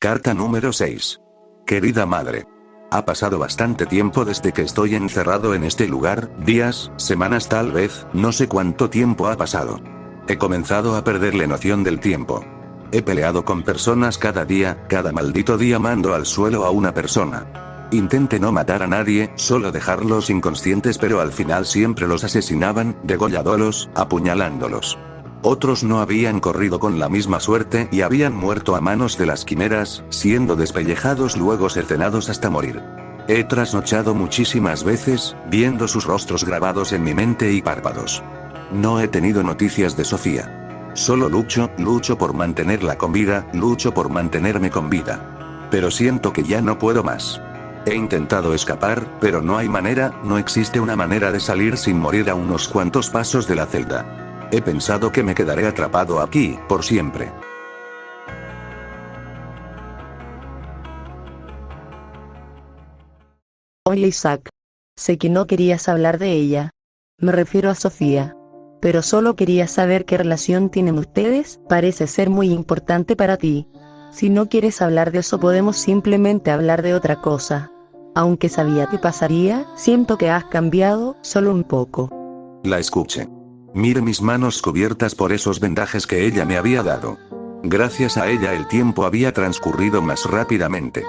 Carta número 6. Querida madre. Ha pasado bastante tiempo desde que estoy encerrado en este lugar, días, semanas tal vez, no sé cuánto tiempo ha pasado. He comenzado a perderle noción del tiempo. He peleado con personas cada día, cada maldito día mando al suelo a una persona. Intenté no matar a nadie, solo dejarlos inconscientes, pero al final siempre los asesinaban, degolladólos, apuñalándolos. Otros no habían corrido con la misma suerte y habían muerto a manos de las quimeras, siendo despellejados luego cercenados hasta morir. He trasnochado muchísimas veces, viendo sus rostros grabados en mi mente y párpados. No he tenido noticias de Sofía. Solo lucho por mantenerla con vida, lucho por mantenerme con vida. Pero siento que ya no puedo más. He intentado escapar, pero no hay manera, no existe una manera de salir sin morir a unos cuantos pasos de la celda. He pensado que me quedaré atrapado aquí, por siempre. Oye Isaac. Sé que no querías hablar de ella. Me refiero a Sofía. Pero solo quería saber qué relación tienen ustedes, parece ser muy importante para ti. Si no quieres hablar de eso podemos simplemente hablar de otra cosa. Aunque sabía que pasaría, siento que has cambiado, solo un poco. La escuché. Mire mis manos cubiertas por esos vendajes que ella me había dado. Gracias a ella el tiempo había transcurrido más rápidamente.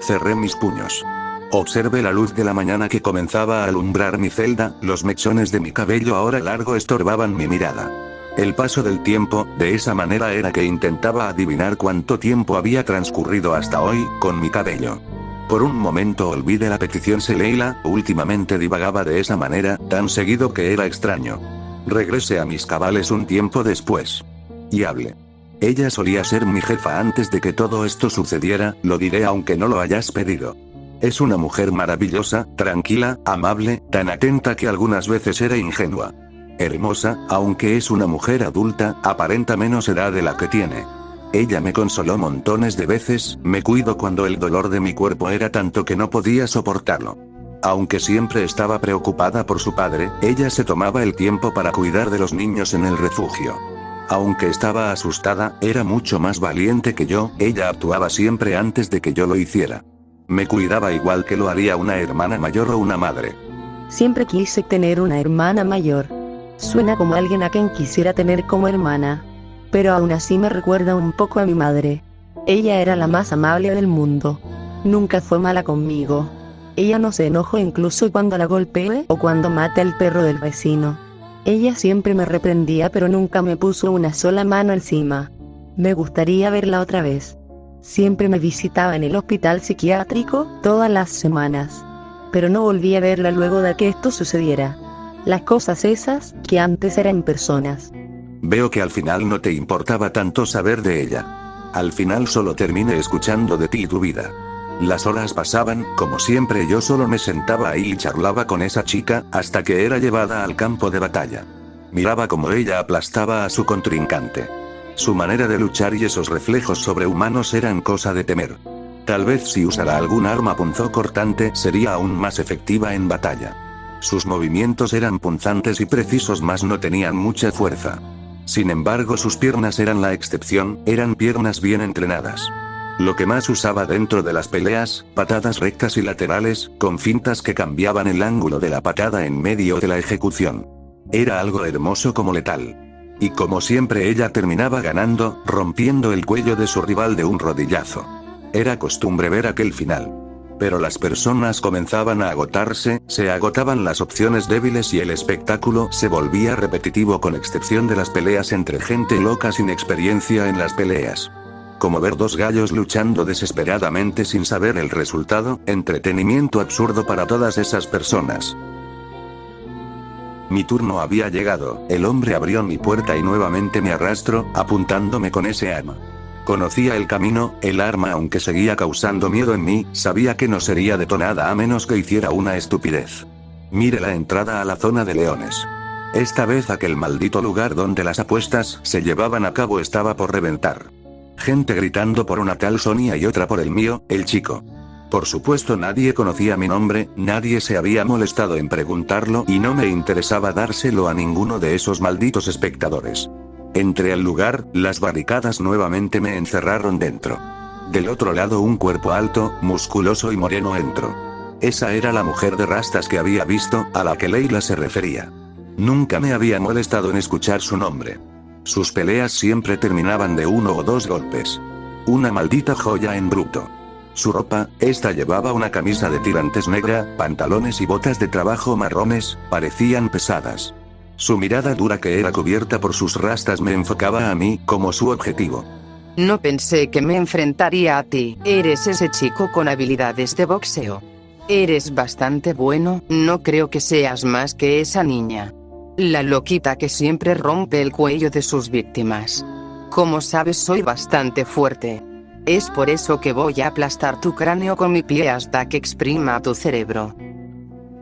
Cerré mis puños. Observé la luz de la mañana que comenzaba a alumbrar mi celda, los mechones de mi cabello ahora largo estorbaban mi mirada. El paso del tiempo, de esa manera era que intentaba adivinar cuánto tiempo había transcurrido hasta hoy, con mi cabello. Por un momento olvidé la petición Leila, últimamente divagaba de esa manera, tan seguido que era extraño. Regresé a mis cabales un tiempo después. Y hablé. Ella solía ser mi jefa antes de que todo esto sucediera, lo diré aunque no lo hayas pedido. Es una mujer maravillosa, tranquila, amable, tan atenta que algunas veces era ingenua. Hermosa, aunque es una mujer adulta, aparenta menos edad de la que tiene. Ella me consoló montones de veces, me cuidó cuando el dolor de mi cuerpo era tanto que no podía soportarlo. Aunque siempre estaba preocupada por su padre, ella se tomaba el tiempo para cuidar de los niños en el refugio. Aunque estaba asustada, era mucho más valiente que yo, ella actuaba siempre antes de que yo lo hiciera. Me cuidaba igual que lo haría una hermana mayor o una madre. Siempre quise tener una hermana mayor. Suena como alguien a quien quisiera tener como hermana. Pero aún así me recuerda un poco a mi madre. Ella era la más amable del mundo. Nunca fue mala conmigo. Ella no se enojó incluso cuando la golpeé o cuando maté al perro del vecino. Ella siempre me reprendía pero nunca me puso una sola mano encima. Me gustaría verla otra vez. Siempre me visitaba en el hospital psiquiátrico, todas las semanas. Pero no volví a verla luego de que esto sucediera. Las cosas esas, que antes eran personas. Veo que al final no te importaba tanto saber de ella. Al final solo terminé escuchando de ti y tu vida. Las horas pasaban, como siempre yo solo me sentaba ahí y charlaba con esa chica, hasta que era llevada al campo de batalla. Miraba como ella aplastaba a su contrincante. Su manera de luchar y esos reflejos sobrehumanos eran cosa de temer. Tal vez si usara algún arma punzocortante sería aún más efectiva en batalla. Sus movimientos eran punzantes y precisos, mas no tenían mucha fuerza. Sin embargo sus piernas eran la excepción, eran piernas bien entrenadas. Lo que más usaba dentro de las peleas, patadas rectas y laterales, con fintas que cambiaban el ángulo de la patada en medio de la ejecución. Era algo hermoso como letal. Y como siempre ella terminaba ganando, rompiendo el cuello de su rival de un rodillazo. Era costumbre ver aquel final. Pero las personas comenzaban a agotarse, se agotaban las opciones débiles y el espectáculo se volvía repetitivo con excepción de las peleas entre gente loca sin experiencia en las peleas. Como ver dos gallos luchando desesperadamente sin saber el resultado, entretenimiento absurdo para todas esas personas. Mi turno había llegado, el hombre abrió mi puerta y nuevamente me arrastró, apuntándome con ese arma. Conocía el camino, el arma aunque seguía causando miedo en mí, sabía que no sería detonada a menos que hiciera una estupidez. Mire la entrada a la zona de leones. Esta vez aquel maldito lugar donde las apuestas se llevaban a cabo estaba por reventar. Gente gritando por una tal Sonia y otra por el mío, el chico. Por supuesto nadie conocía mi nombre, nadie se había molestado en preguntarlo y no me interesaba dárselo a ninguno de esos malditos espectadores. Entré al lugar, las barricadas nuevamente me encerraron dentro. Del otro lado un cuerpo alto, musculoso y moreno entró. Esa era la mujer de rastas que había visto, a la que Leila se refería. Nunca me había molestado en escuchar su nombre. Sus peleas siempre terminaban de 1 o 2 golpes. Una maldita joya en bruto. Su ropa, esta llevaba una camisa de tirantes negra, pantalones y botas de trabajo marrones, parecían pesadas. Su mirada dura que era cubierta por sus rastas me enfocaba a mí, como su objetivo. No pensé que me enfrentaría a ti. Eres ese chico con habilidades de boxeo. Eres bastante bueno, no creo que seas más que esa niña. La loquita que siempre rompe el cuello de sus víctimas. Como sabes, soy bastante fuerte. Es por eso que voy a aplastar tu cráneo con mi pie hasta que exprima tu cerebro.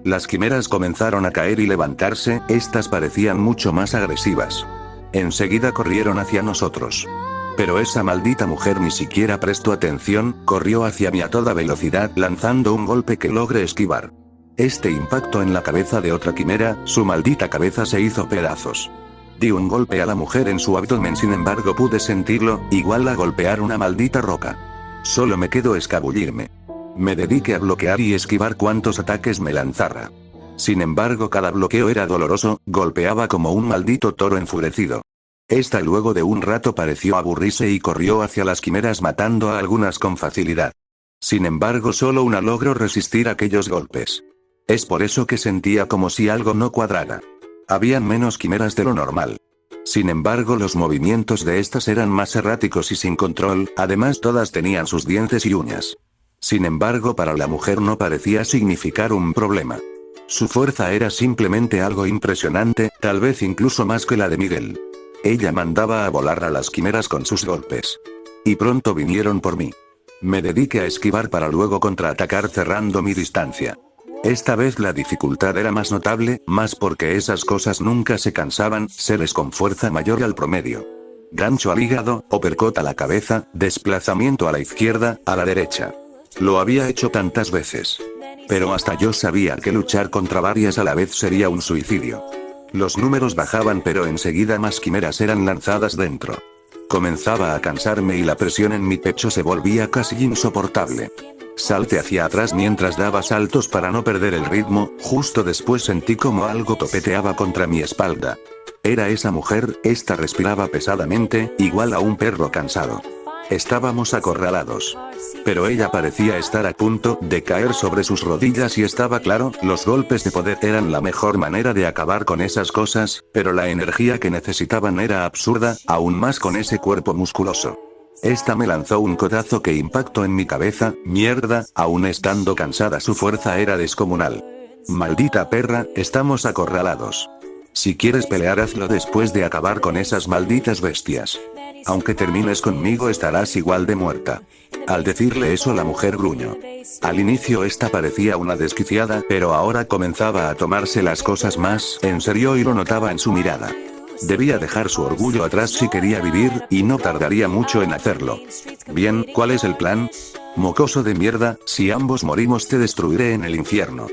Las quimeras comenzaron a caer y levantarse, estas parecían mucho más agresivas. Enseguida corrieron hacia nosotros. Pero esa maldita mujer ni siquiera prestó atención, corrió hacia mí a toda velocidad lanzando un golpe que logré esquivar. Este impacto en la cabeza de otra quimera, su maldita cabeza se hizo pedazos. Di un golpe a la mujer en su abdomen, sin embargo pude sentirlo, igual a golpear una maldita roca. Solo me quedó escabullirme. Me dediqué a bloquear y esquivar cuantos ataques me lanzara. Sin embargo, cada bloqueo era doloroso, golpeaba como un maldito toro enfurecido. Esta luego de un rato pareció aburrirse y corrió hacia las quimeras matando a algunas con facilidad. Sin embargo, solo una logró resistir aquellos golpes. Es por eso que sentía como si algo no cuadrara. Habían menos quimeras de lo normal. Sin embargo, los movimientos de estas eran más erráticos y sin control, además todas tenían sus dientes y uñas. Sin embargo, para la mujer no parecía significar un problema. Su fuerza era simplemente algo impresionante, tal vez incluso más que la de Miguel. Ella mandaba a volar a las quimeras con sus golpes. Y pronto vinieron por mí. Me dediqué a esquivar para luego contraatacar cerrando mi distancia. Esta vez la dificultad era más notable, más porque esas cosas nunca se cansaban, seres con fuerza mayor al promedio. Gancho al hígado, uppercut a la cabeza, desplazamiento a la izquierda, a la derecha. Lo había hecho tantas veces. Pero hasta yo sabía que luchar contra varias a la vez sería un suicidio. Los números bajaban, pero enseguida más quimeras eran lanzadas dentro. Comenzaba a cansarme y la presión en mi pecho se volvía casi insoportable. Salté hacia atrás mientras daba saltos para no perder el ritmo, justo después sentí como algo topeteaba contra mi espalda. Era esa mujer, esta respiraba pesadamente, igual a un perro cansado. Estábamos acorralados. Pero ella parecía estar a punto de caer sobre sus rodillas y estaba claro, los golpes de poder eran la mejor manera de acabar con esas cosas, pero la energía que necesitaban era absurda, aún más con ese cuerpo musculoso. Esta me lanzó un codazo que impactó en mi cabeza, mierda, aún estando cansada su fuerza era descomunal. Maldita perra, estamos acorralados. Si quieres pelear hazlo después de acabar con esas malditas bestias. Aunque termines conmigo estarás igual de muerta. Al decirle eso la mujer gruñó. Al inicio esta parecía una desquiciada, pero ahora comenzaba a tomarse las cosas más en serio y lo notaba en su mirada. Debía dejar su orgullo atrás si quería vivir, y no tardaría mucho en hacerlo. Bien, ¿cuál es el plan? Mocoso de mierda, si ambos morimos te destruiré en el infierno.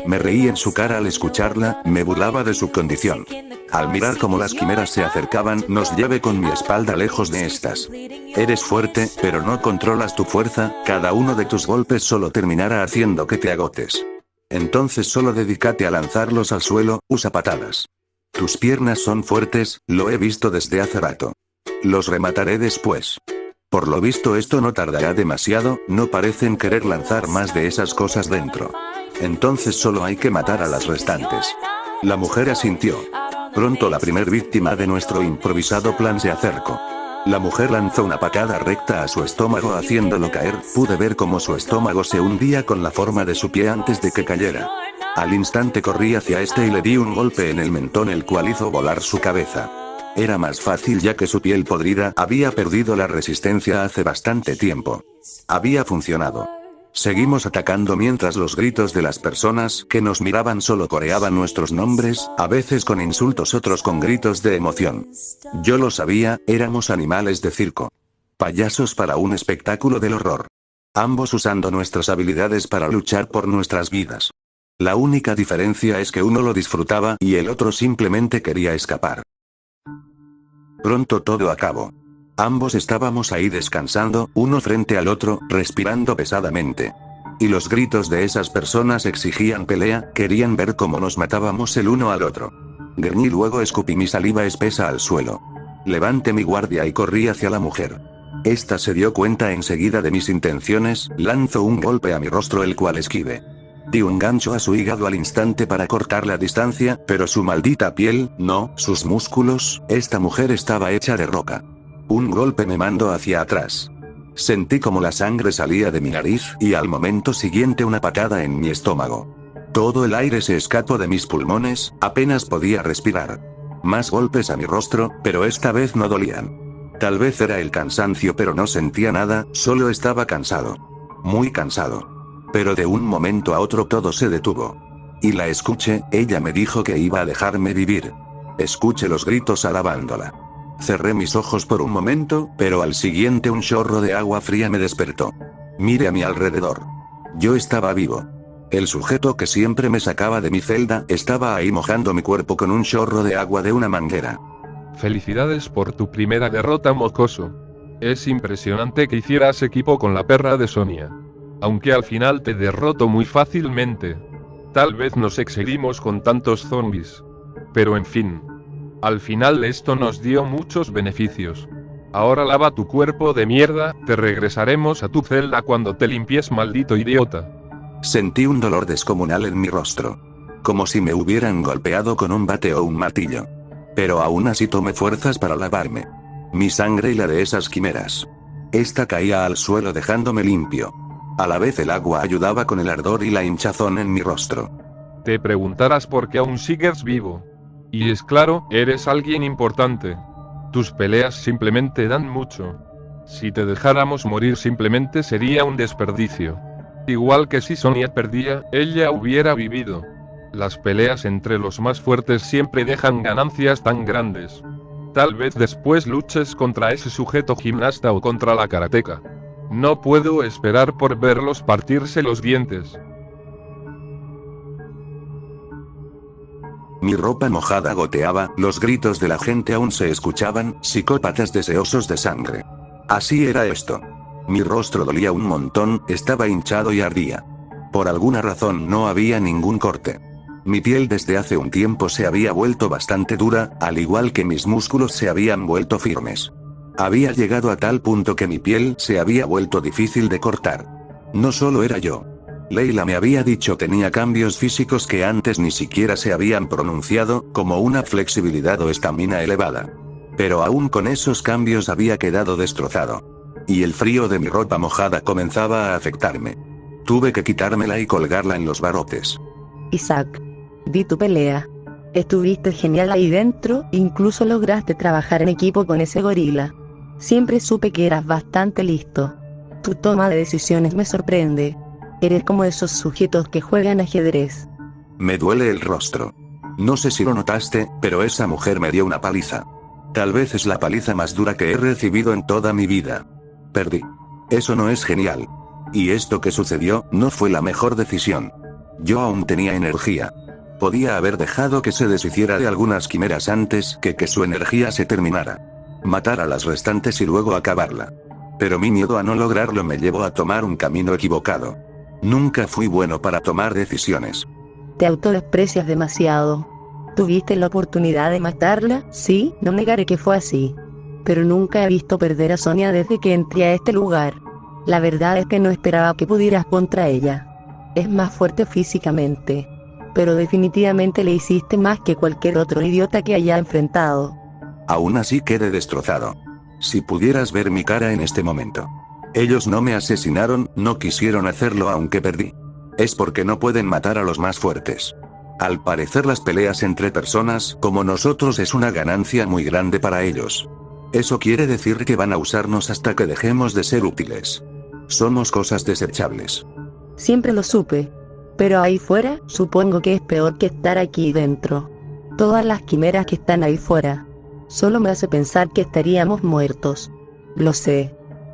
Me reí en su cara al escucharla, me burlaba de su condición. Al mirar cómo las quimeras se acercaban, nos llevé con mi espalda lejos de estas. Eres fuerte, pero no controlas tu fuerza, cada uno de tus golpes solo terminará haciendo que te agotes. Entonces solo dedícate a lanzarlos al suelo, usa patadas. Tus piernas son fuertes, lo he visto desde hace rato. Los remataré después. Por lo visto esto no tardará demasiado, no parecen querer lanzar más de esas cosas dentro. Entonces solo hay que matar a las restantes. La mujer asintió. Pronto la primer víctima de nuestro improvisado plan se acercó. La mujer lanzó una patada recta a su estómago haciéndolo caer, pude ver cómo su estómago se hundía con la forma de su pie antes de que cayera. Al instante corrí hacia este y le di un golpe en el mentón el cual hizo volar su cabeza. Era más fácil ya que su piel podrida había perdido la resistencia hace bastante tiempo. Había funcionado. Seguimos atacando mientras los gritos de las personas que nos miraban solo coreaban nuestros nombres, a veces con insultos, otros con gritos de emoción. Yo lo sabía, éramos animales de circo. Payasos para un espectáculo del horror. Ambos usando nuestras habilidades para luchar por nuestras vidas. La única diferencia es que uno lo disfrutaba y el otro simplemente quería escapar. Pronto todo acabó. Ambos estábamos ahí descansando, uno frente al otro, respirando pesadamente. Y los gritos de esas personas exigían pelea, querían ver cómo nos matábamos el uno al otro. Gruñí, luego escupí mi saliva espesa al suelo. Levanté mi guardia y corrí hacia la mujer. Esta se dio cuenta enseguida de mis intenciones, lanzó un golpe a mi rostro el cual esquivé. Di un gancho a su hígado al instante para cortar la distancia, pero su maldita piel, no, sus músculos, esta mujer estaba hecha de roca. Un golpe me mandó hacia atrás. Sentí como la sangre salía de mi nariz, y al momento siguiente una patada en mi estómago. Todo el aire se escapó de mis pulmones, apenas podía respirar. Más golpes a mi rostro, pero esta vez no dolían. Tal vez era el cansancio, pero no sentía nada, solo estaba cansado. Muy cansado. Pero de un momento a otro todo se detuvo. Y la escuché, ella me dijo que iba a dejarme vivir. Escuché los gritos alabándola. Cerré mis ojos por un momento, pero al siguiente un chorro de agua fría me despertó. Miré a mi alrededor. Yo estaba vivo. El sujeto que siempre me sacaba de mi celda estaba ahí mojando mi cuerpo con un chorro de agua de una manguera. Felicidades por tu primera derrota, mocoso. Es impresionante que hicieras equipo con la perra de Sonia. Aunque al final te derroto muy fácilmente. Tal vez nos excedimos con tantos zombies. Pero en fin. Al final esto nos dio muchos beneficios. Ahora lava tu cuerpo de mierda, te regresaremos a tu celda cuando te limpies, maldito idiota. Sentí un dolor descomunal en mi rostro. Como si me hubieran golpeado con un bate o un martillo. Pero aún así tomé fuerzas para lavarme. Mi sangre y la de esas quimeras. Esta caía al suelo dejándome limpio. A la vez el agua ayudaba con el ardor y la hinchazón en mi rostro. Te preguntarás por qué aún sigues vivo. Y es claro, eres alguien importante. Tus peleas simplemente dan mucho. Si te dejáramos morir simplemente sería un desperdicio. Igual que si Sonia perdía, ella hubiera vivido. Las peleas entre los más fuertes siempre dejan ganancias tan grandes. Tal vez después luches contra ese sujeto gimnasta o contra la karateca. No puedo esperar por verlos partirse los dientes. Mi ropa mojada goteaba, los gritos de la gente aún se escuchaban, psicópatas deseosos de sangre. Así era esto. Mi rostro dolía un montón, estaba hinchado y ardía. Por alguna razón no había ningún corte. Mi piel desde hace un tiempo se había vuelto bastante dura, al igual que mis músculos se habían vuelto firmes. Había llegado a tal punto que mi piel se había vuelto difícil de cortar. No solo era yo. Leila me había dicho tenía cambios físicos que antes ni siquiera se habían pronunciado, como una flexibilidad o estamina elevada. Pero aún con esos cambios había quedado destrozado. Y el frío de mi ropa mojada comenzaba a afectarme. Tuve que quitármela y colgarla en los barrotes. Isaac, vi tu pelea. Estuviste genial ahí dentro, incluso lograste trabajar en equipo con ese gorila. Siempre supe que eras bastante listo. Tu toma de decisiones me sorprende. Eres como esos sujetos que juegan ajedrez. Me duele el rostro. No sé si lo notaste, pero esa mujer me dio una paliza. Tal vez es la paliza más dura que he recibido en toda mi vida. Perdí. Eso no es genial. Y esto que sucedió, no fue la mejor decisión. Yo aún tenía energía. Podía haber dejado que se deshiciera de algunas quimeras antes que su energía se terminara. Matar a las restantes y luego acabarla. Pero mi miedo a no lograrlo me llevó a tomar un camino equivocado. Nunca fui bueno para tomar decisiones. Te autodesprecias demasiado. Tuviste la oportunidad de matarla, sí, no negaré que fue así. Pero nunca he visto perder a Sonia desde que entré a este lugar. La verdad es que no esperaba que pudieras contra ella. Es más fuerte físicamente. Pero definitivamente le hiciste más que cualquier otro idiota que haya enfrentado. Aún así quedé destrozado. Si pudieras ver mi cara en este momento. Ellos no me asesinaron, no quisieron hacerlo aunque perdí. Es porque no pueden matar a los más fuertes. Al parecer las peleas entre personas como nosotros es una ganancia muy grande para ellos. Eso quiere decir que van a usarnos hasta que dejemos de ser útiles. Somos cosas desechables. Siempre lo supe. Pero ahí fuera, supongo que es peor que estar aquí dentro. Todas las quimeras que están ahí fuera. Solo me hace pensar que estaríamos muertos. Lo sé.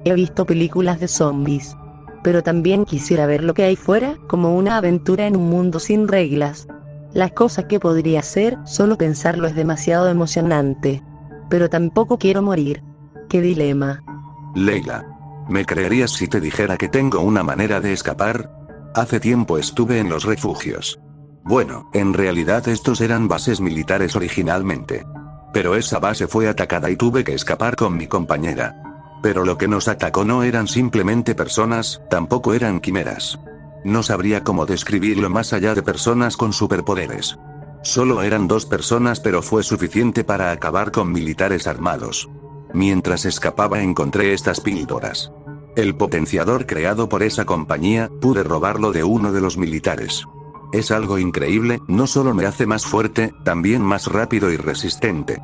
He visto películas de zombies. Pero también quisiera ver lo que hay fuera, como una aventura en un mundo sin reglas. Las cosas que podría hacer, solo pensarlo es demasiado emocionante. Pero tampoco quiero morir. Qué dilema. Leila. ¿Me creerías si te dijera que tengo una manera de escapar? Hace tiempo estuve en los refugios. Bueno, en realidad estos eran bases militares originalmente. Pero esa base fue atacada y tuve que escapar con mi compañera. Pero lo que nos atacó no eran simplemente personas, tampoco eran quimeras. No sabría cómo describirlo más allá de personas con superpoderes. Solo eran 2 personas, pero fue suficiente para acabar con militares armados. Mientras escapaba encontré estas píldoras. El potenciador creado por esa compañía, pude robarlo de uno de los militares. Es algo increíble, no solo me hace más fuerte, también más rápido y resistente.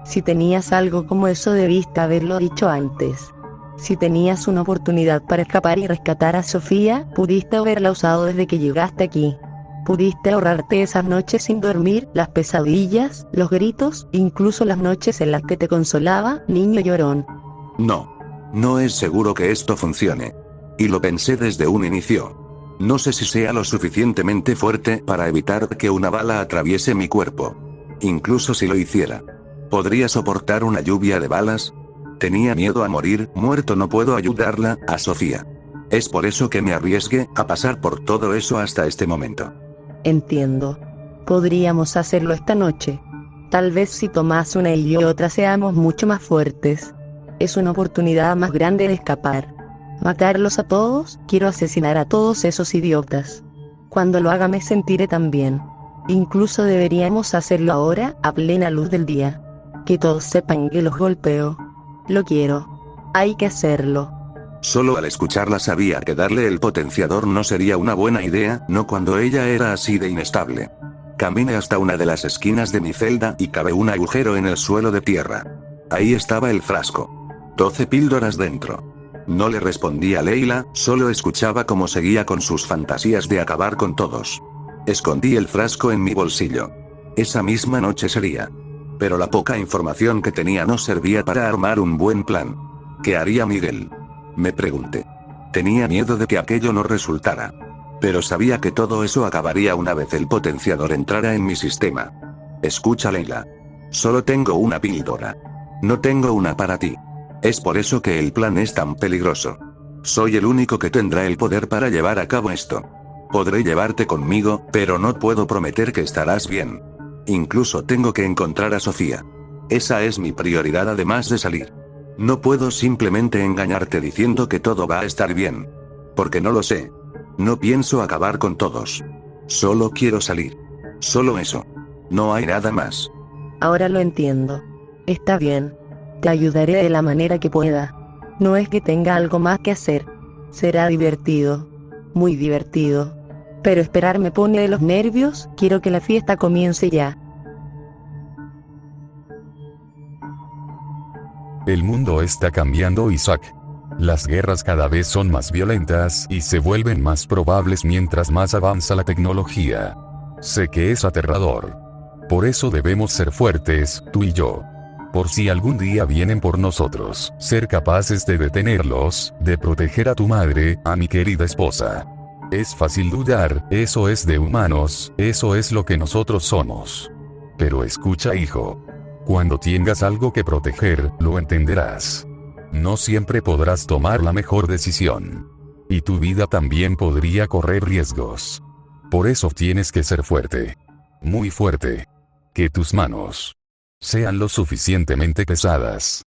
Si tenías algo como eso debiste haberlo dicho antes. Si tenías una oportunidad para escapar y rescatar a Sofía, pudiste haberla usado desde que llegaste aquí. Pudiste ahorrarte esas noches sin dormir, las pesadillas, los gritos, incluso las noches en las que te consolaba, niño llorón. No es seguro que esto funcione. Y lo pensé desde un inicio. No sé si sea lo suficientemente fuerte para evitar que una bala atraviese mi cuerpo. Incluso si lo hiciera, ¿podría soportar una lluvia de balas? Tenía miedo a morir, muerto no puedo ayudarla, a Sofía. Es por eso que me arriesgué a pasar por todo eso hasta este momento. Entiendo. Podríamos hacerlo esta noche. Tal vez si Tomás una y yo otra seamos mucho más fuertes. Es una oportunidad más grande de escapar. Matarlos a todos, quiero asesinar a todos esos idiotas. Cuando lo haga me sentiré tan bien. Incluso deberíamos hacerlo ahora, a plena luz del día. Que todos sepan que los golpeo. Lo quiero. Hay que hacerlo. Solo al escucharla sabía que darle el potenciador no sería una buena idea, no cuando ella era así de inestable. Caminé hasta una de las esquinas de mi celda y cavé un agujero en el suelo de tierra. Ahí estaba el frasco. 12 píldoras dentro. No le respondí a Leila, solo escuchaba cómo seguía con sus fantasías de acabar con todos. Escondí el frasco en mi bolsillo. Esa misma noche sería. Pero la poca información que tenía no servía para armar un buen plan. ¿Qué haría Miguel? Me pregunté. Tenía miedo de que aquello no resultara. Pero sabía que todo eso acabaría una vez el potenciador entrara en mi sistema. Escucha, Leila. Solo tengo una píldora. No tengo una para ti. Es por eso que el plan es tan peligroso. Soy el único que tendrá el poder para llevar a cabo esto. Podré llevarte conmigo, pero no puedo prometer que estarás bien. Incluso tengo que encontrar a Sofía. Esa es mi prioridad además de salir. No puedo simplemente engañarte diciendo que todo va a estar bien. Porque no lo sé. No pienso acabar con todos. Solo quiero salir. Solo eso. No hay nada más. Ahora lo entiendo. Está bien. Te ayudaré de la manera que pueda. No es que tenga algo más que hacer. Será divertido. Muy divertido. Pero esperar me pone de los nervios, quiero que la fiesta comience ya. El mundo está cambiando, Isaac. Las guerras cada vez son más violentas y se vuelven más probables mientras más avanza la tecnología. Sé que es aterrador. Por eso debemos ser fuertes, tú y yo. Por si algún día vienen por nosotros, ser capaces de detenerlos, de proteger a tu madre, a mi querida esposa. Es fácil dudar, eso es de humanos, eso es lo que nosotros somos. Pero escucha, hijo. Cuando tengas algo que proteger, lo entenderás. No siempre podrás tomar la mejor decisión. Y tu vida también podría correr riesgos. Por eso tienes que ser fuerte. Muy fuerte. Que tus manos sean lo suficientemente pesadas.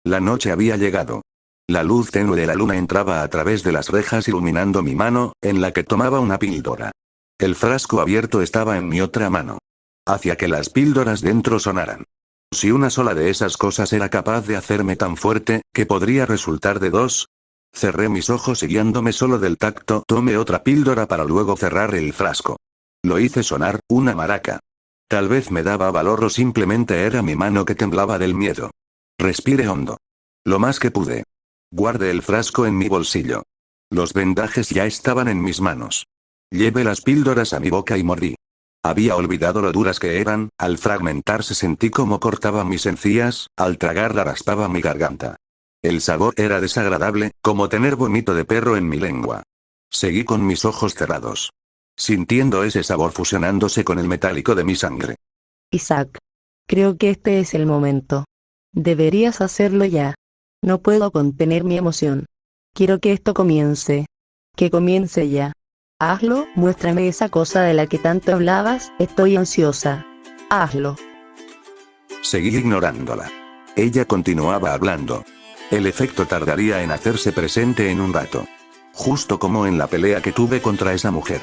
La noche había llegado. La luz tenue de la luna entraba a través de las rejas iluminando mi mano, en la que tomaba una píldora. El frasco abierto estaba en mi otra mano. Hacía que las píldoras dentro sonaran. Si una sola de esas cosas era capaz de hacerme tan fuerte, ¿qué podría resultar de 2? Cerré mis ojos y guiándome solo del tacto, tomé otra píldora para luego cerrar el frasco. Lo hice sonar, una maraca. Tal vez me daba valor o simplemente era mi mano que temblaba del miedo. Respiré hondo. Lo más que pude. Guardé el frasco en mi bolsillo. Los vendajes ya estaban en mis manos. Llevé las píldoras a mi boca y mordí. Había olvidado lo duras que eran, al fragmentarse sentí cómo cortaba mis encías, al tragarla raspaba mi garganta. El sabor era desagradable, como tener vómito de perro en mi lengua. Seguí con mis ojos cerrados, sintiendo ese sabor fusionándose con el metálico de mi sangre. Isaac. Creo que este es el momento. Deberías hacerlo ya. No puedo contener mi emoción. Quiero que esto comience. Que comience ya. Hazlo, muéstrame esa cosa de la que tanto hablabas, estoy ansiosa. Hazlo. Seguí ignorándola. Ella continuaba hablando. El efecto tardaría en hacerse presente en un rato. Justo como en la pelea que tuve contra esa mujer.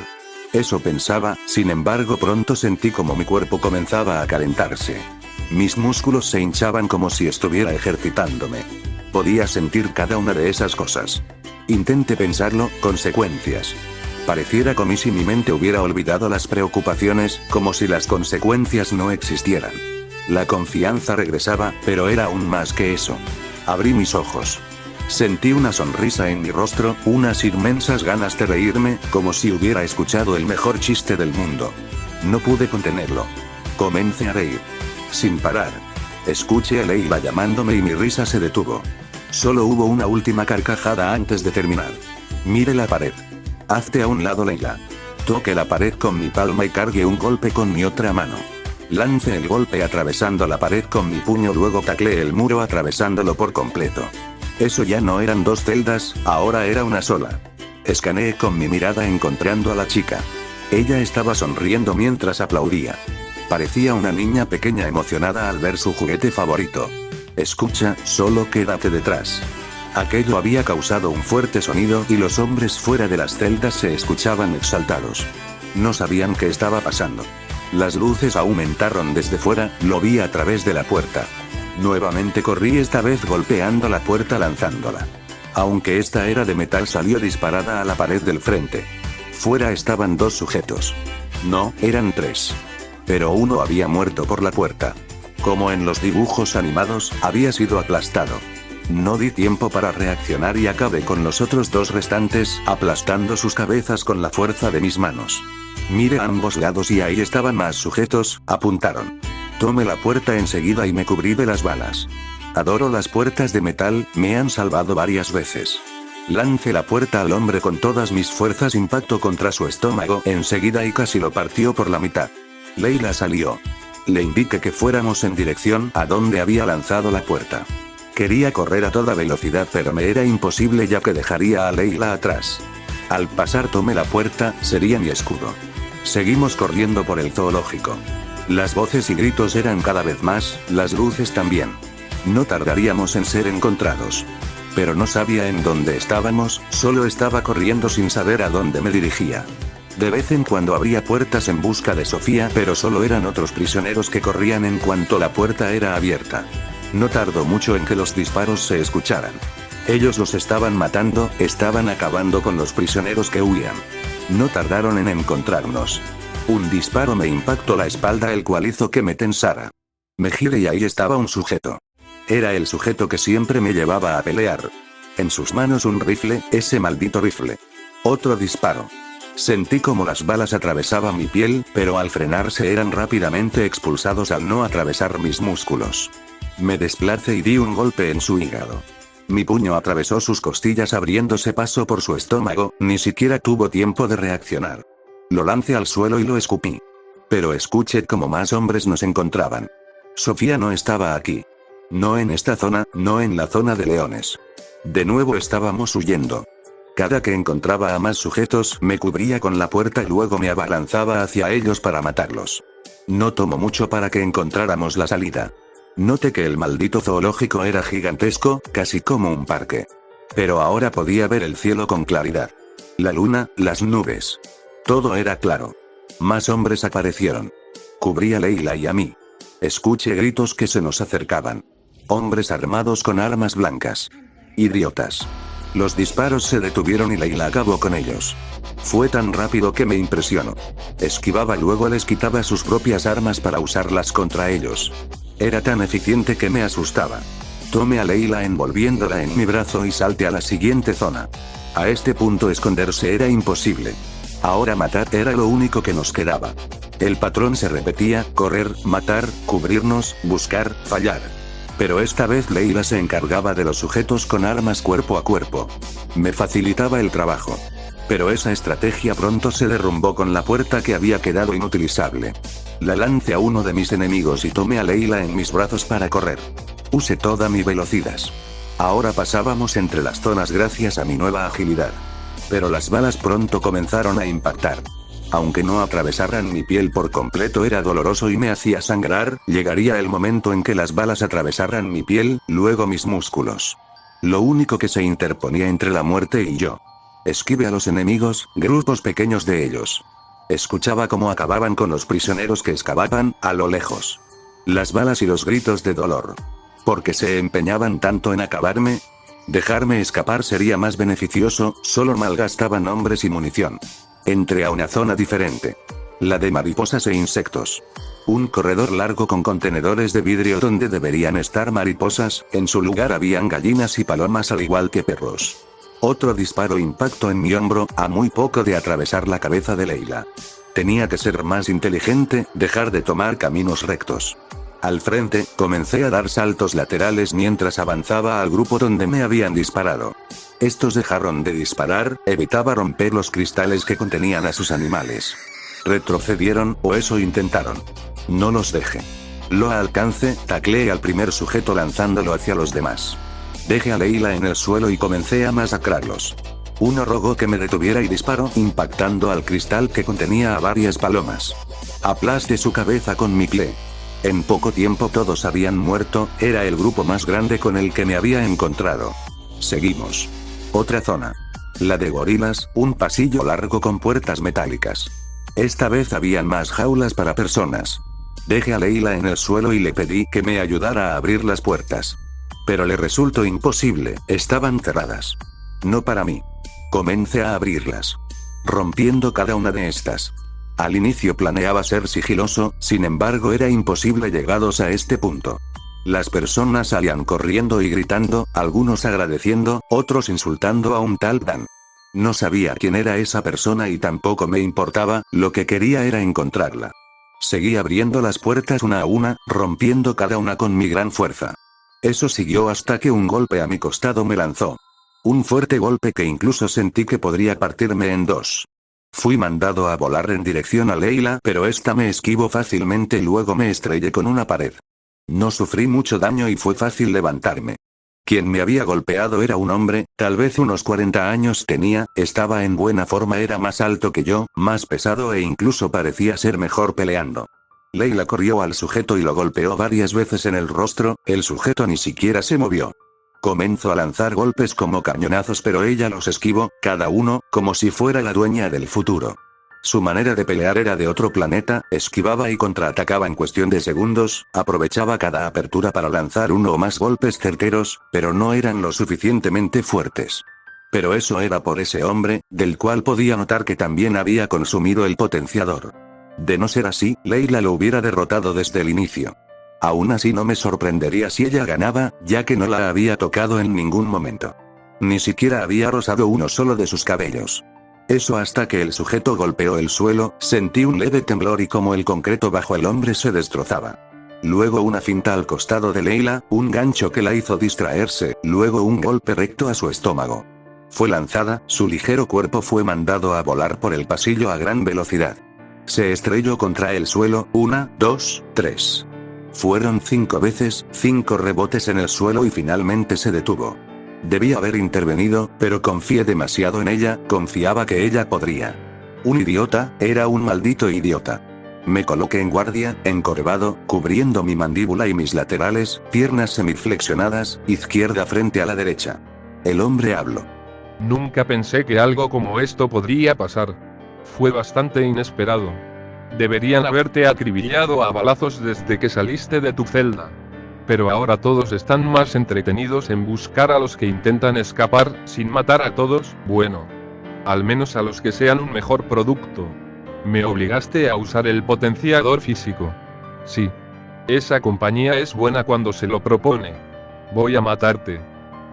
Eso pensaba, sin embargo pronto sentí como mi cuerpo comenzaba a calentarse. Mis músculos se hinchaban como si estuviera ejercitándome. Podía sentir cada una de esas cosas. Intenté pensarlo, consecuencias. Pareciera como si mi mente hubiera olvidado las preocupaciones, como si las consecuencias no existieran. La confianza regresaba, pero era aún más que eso. Abrí mis ojos. Sentí una sonrisa en mi rostro, unas inmensas ganas de reírme, como si hubiera escuchado el mejor chiste del mundo. No pude contenerlo. Comencé a reír. Sin parar. Escuché a Leila llamándome y mi risa se detuvo. Solo hubo una última carcajada antes de terminar. Mire la pared. Hazte a un lado, Leila. Toqué la pared con mi palma y cargué un golpe con mi otra mano. Lancé el golpe atravesando la pared con mi puño, luego tacleé el muro atravesándolo por completo. Eso ya no eran dos celdas, ahora era una sola. Escaneé con mi mirada encontrando a la chica. Ella estaba sonriendo mientras aplaudía. Parecía una niña pequeña emocionada al ver su juguete favorito. Escucha, solo quédate detrás. Aquello había causado un fuerte sonido y los hombres fuera de las celdas se escuchaban exaltados. No sabían qué estaba pasando. Las luces aumentaron desde fuera, lo vi a través de la puerta. Nuevamente corrí, esta vez golpeando la puerta lanzándola. Aunque esta era de metal, salió disparada a la pared del frente. Fuera estaban dos sujetos. No, eran tres. Pero uno había muerto por la puerta. Como en los dibujos animados, había sido aplastado. No di tiempo para reaccionar y acabé con los otros dos restantes, aplastando sus cabezas con la fuerza de mis manos. Miré a ambos lados y ahí estaban más sujetos, apuntaron. Tomé la puerta enseguida y me cubrí de las balas. Adoro las puertas de metal, me han salvado varias veces. Lancé la puerta al hombre con todas mis fuerzas, impacto contra su estómago enseguida y casi lo partió por la mitad. Leila salió. Le indiqué que fuéramos en dirección a donde había lanzado la puerta. Quería correr a toda velocidad, pero me era imposible ya que dejaría a Leila atrás. Al pasar tomé la puerta, sería mi escudo. Seguimos corriendo por el zoológico. Las voces y gritos eran cada vez más, las luces también. No tardaríamos en ser encontrados. Pero no sabía en dónde estábamos, solo estaba corriendo sin saber a dónde me dirigía. De vez en cuando abría puertas en busca de Sofía, pero solo eran otros prisioneros que corrían en cuanto la puerta era abierta. No tardó mucho en que los disparos se escucharan. Ellos los estaban matando, estaban acabando con los prisioneros que huían. No tardaron en encontrarnos. Un disparo me impactó la espalda, el cual hizo que me tensara. Me giré y ahí estaba un sujeto. Era el sujeto que siempre me llevaba a pelear. En sus manos un rifle, ese maldito rifle. Otro disparo. Sentí como las balas atravesaban mi piel, pero al frenarse eran rápidamente expulsados al no atravesar mis músculos. Me desplacé y di un golpe en su hígado. Mi puño atravesó sus costillas abriéndose paso por su estómago, ni siquiera tuvo tiempo de reaccionar. Lo lancé al suelo y lo escupí. Pero escuché cómo más hombres nos encontraban. Sofía no estaba aquí. No en esta zona, no en la zona de leones. De nuevo estábamos huyendo. Cada que encontraba a más sujetos, me cubría con la puerta y luego me abalanzaba hacia ellos para matarlos. No tomó mucho para que encontráramos la salida. Noté que el maldito zoológico era gigantesco, casi como un parque. Pero ahora podía ver el cielo con claridad. La luna, las nubes. Todo era claro. Más hombres aparecieron. Cubrí a Leila y a mí. Escuché gritos que se nos acercaban. Hombres armados con armas blancas. Idiotas. Los disparos se detuvieron y Leila acabó con ellos. Fue tan rápido que me impresionó. Esquivaba y luego les quitaba sus propias armas para usarlas contra ellos. Era tan eficiente que me asustaba. Tomé a Leila envolviéndola en mi brazo y salté a la siguiente zona. A este punto esconderse era imposible. Ahora matar era lo único que nos quedaba. El patrón se repetía, correr, matar, cubrirnos, buscar, fallar. Pero esta vez Leila se encargaba de los sujetos con armas cuerpo a cuerpo. Me facilitaba el trabajo. Pero esa estrategia pronto se derrumbó con la puerta que había quedado inutilizable. La lancé a uno de mis enemigos y tomé a Leila en mis brazos para correr. Usé toda mi velocidad. Ahora pasábamos entre las zonas gracias a mi nueva agilidad. Pero las balas pronto comenzaron a impactar. Aunque no atravesaran mi piel por completo, era doloroso y me hacía sangrar. Llegaría el momento en que las balas atravesaran mi piel, luego mis músculos. Lo único que se interponía entre la muerte y yo. Esquive a los enemigos, grupos pequeños de ellos. Escuchaba cómo acababan con los prisioneros que excavaban, a lo lejos. Las balas y los gritos de dolor. ¿Por qué se empeñaban tanto en acabarme? Dejarme escapar sería más beneficioso, solo malgastaban hombres y munición. Entré a una zona diferente. La de mariposas e insectos. Un corredor largo con contenedores de vidrio donde deberían estar mariposas, en su lugar habían gallinas y palomas al igual que perros. Otro disparo impactó en mi hombro, a muy poco de atravesar la cabeza de Leila. Tenía que ser más inteligente, dejar de tomar caminos rectos. Al frente, comencé a dar saltos laterales mientras avanzaba al grupo donde me habían disparado. Estos dejaron de disparar, evitaba romper los cristales que contenían a sus animales. Retrocedieron, o eso intentaron. No los dejé. Lo alcancé, tacleé al primer sujeto lanzándolo hacia los demás. Dejé a Leila en el suelo y comencé a masacrarlos. Uno rogó que me detuviera y disparó, impactando al cristal que contenía a varias palomas. Aplasté su cabeza con mi ple. En poco tiempo todos habían muerto, era el grupo más grande con el que me había encontrado. Seguimos. Otra zona. La de gorilas, un pasillo largo con puertas metálicas. Esta vez habían más jaulas para personas. Dejé a Leila en el suelo y le pedí que me ayudara a abrir las puertas. Pero le resultó imposible, estaban cerradas. No para mí. Comencé a abrirlas. Rompiendo cada una de estas. Al inicio planeaba ser sigiloso, sin embargo era imposible llegados a este punto. Las personas salían corriendo y gritando, algunos agradeciendo, otros insultando a un tal Dan. No sabía quién era esa persona y tampoco me importaba, lo que quería era encontrarla. Seguí abriendo las puertas una a una, rompiendo cada una con mi gran fuerza. Eso siguió hasta que un golpe a mi costado me lanzó. Un fuerte golpe que incluso sentí que podría partirme en dos. Fui mandado a volar en dirección a Leila, pero esta me esquivó fácilmente y luego me estrellé con una pared. No sufrí mucho daño y fue fácil levantarme. Quien me había golpeado era un hombre, tal vez unos 40 años tenía, estaba en buena forma, era más alto que yo, más pesado e incluso parecía ser mejor peleando. Leila corrió al sujeto y lo golpeó varias veces en el rostro, el sujeto ni siquiera se movió. Comenzó a lanzar golpes como cañonazos pero ella los esquivó, cada uno, como si fuera la dueña del futuro. Su manera de pelear era de otro planeta, esquivaba y contraatacaba en cuestión de segundos, aprovechaba cada apertura para lanzar uno o más golpes certeros, pero no eran lo suficientemente fuertes. Pero eso era por ese hombre, del cual podía notar que también había consumido el potenciador. De no ser así, Leila lo hubiera derrotado desde el inicio. Aún así no me sorprendería si ella ganaba, ya que no la había tocado en ningún momento. Ni siquiera había rozado uno solo de sus cabellos. Eso hasta que el sujeto golpeó el suelo, sentí un leve temblor y como el concreto bajo el hombre se destrozaba. Luego una finta al costado de Leila, un gancho que la hizo distraerse, luego un golpe recto a su estómago. Fue lanzada, su ligero cuerpo fue mandado a volar por el pasillo a gran velocidad. Se estrelló contra el suelo, 1, 2, 3. Fueron 5 veces, 5 rebotes en el suelo y finalmente se detuvo. Debía haber intervenido, pero confié demasiado en ella, confiaba que ella podría. Un idiota, era un maldito idiota. Me coloqué en guardia, encorvado, cubriendo mi mandíbula y mis laterales, piernas semiflexionadas, izquierda frente a la derecha. El hombre habló. Nunca pensé que algo como esto podría pasar. Fue bastante inesperado. Deberían haberte acribillado a balazos desde que saliste de tu celda. Pero ahora todos están más entretenidos en buscar a los que intentan escapar, sin matar a todos, bueno. Al menos a los que sean un mejor producto. Me obligaste a usar el potenciador físico. Sí. Esa compañía es buena cuando se lo propone. Voy a matarte.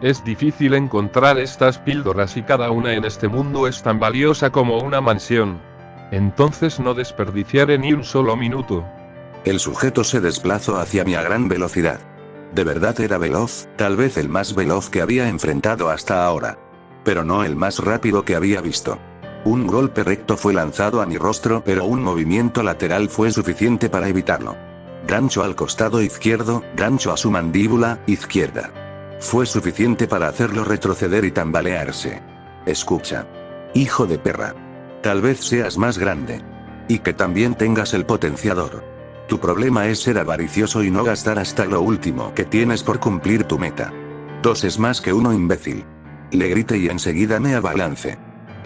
Es difícil encontrar estas píldoras y cada una en este mundo es tan valiosa como una mansión. Entonces no desperdiciaré ni un solo minuto. El sujeto se desplazó hacia mí a gran velocidad. De verdad era veloz, tal vez el más veloz que había enfrentado hasta ahora. Pero no el más rápido que había visto. Un golpe recto fue lanzado a mi rostro, pero un movimiento lateral fue suficiente para evitarlo. gancho al costado izquierdo, gancho a su mandíbula izquierda. Fue suficiente para hacerlo retroceder y tambalearse. Escucha. Hijo de perra. Tal vez seas más grande. Y que también tengas el potenciador. Tu problema es ser avaricioso y no gastar hasta lo último que tienes por cumplir tu meta. 2 es más que 1, imbécil. Le grité y enseguida me abalancé.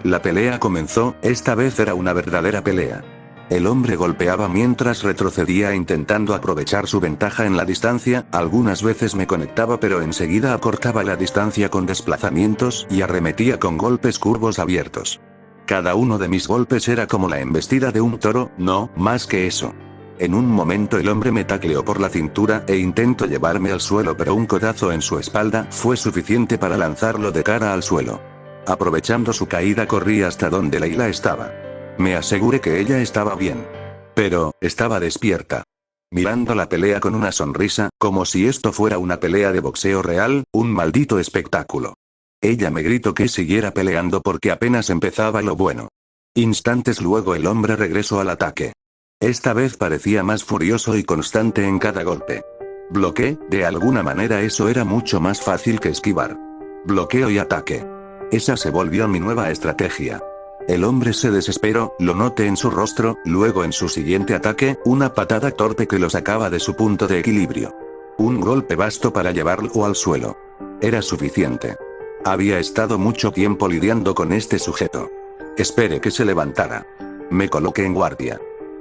La pelea comenzó, esta vez era una verdadera pelea. El hombre golpeaba mientras retrocedía intentando aprovechar su ventaja en la distancia, algunas veces me conectaba pero enseguida acortaba la distancia con desplazamientos y arremetía con golpes curvos abiertos. Cada uno de mis golpes era como la embestida de un toro, no, más que eso. En un momento el hombre me tacleó por la cintura e intentó llevarme al suelo pero un codazo en su espalda fue suficiente para lanzarlo de cara al suelo. Aprovechando su caída corrí hasta donde Leila estaba. Me aseguré que ella estaba bien. Pero, estaba despierta. Mirando la pelea con una sonrisa, como si esto fuera una pelea de boxeo real, un maldito espectáculo. Ella me gritó que siguiera peleando porque apenas empezaba lo bueno. Instantes luego el hombre regresó al ataque. Esta vez parecía más furioso y constante en cada golpe. Bloqueé, de alguna manera eso era mucho más fácil que esquivar. Bloqueo y ataque. Esa se volvió mi nueva estrategia. El hombre se desesperó, lo noté en su rostro, luego en su siguiente ataque, una patada torpe que lo sacaba de su punto de equilibrio. Un golpe bastó para llevarlo al suelo. Era suficiente. Había estado mucho tiempo lidiando con este sujeto. Esperé que se levantara. Me coloqué en guardia.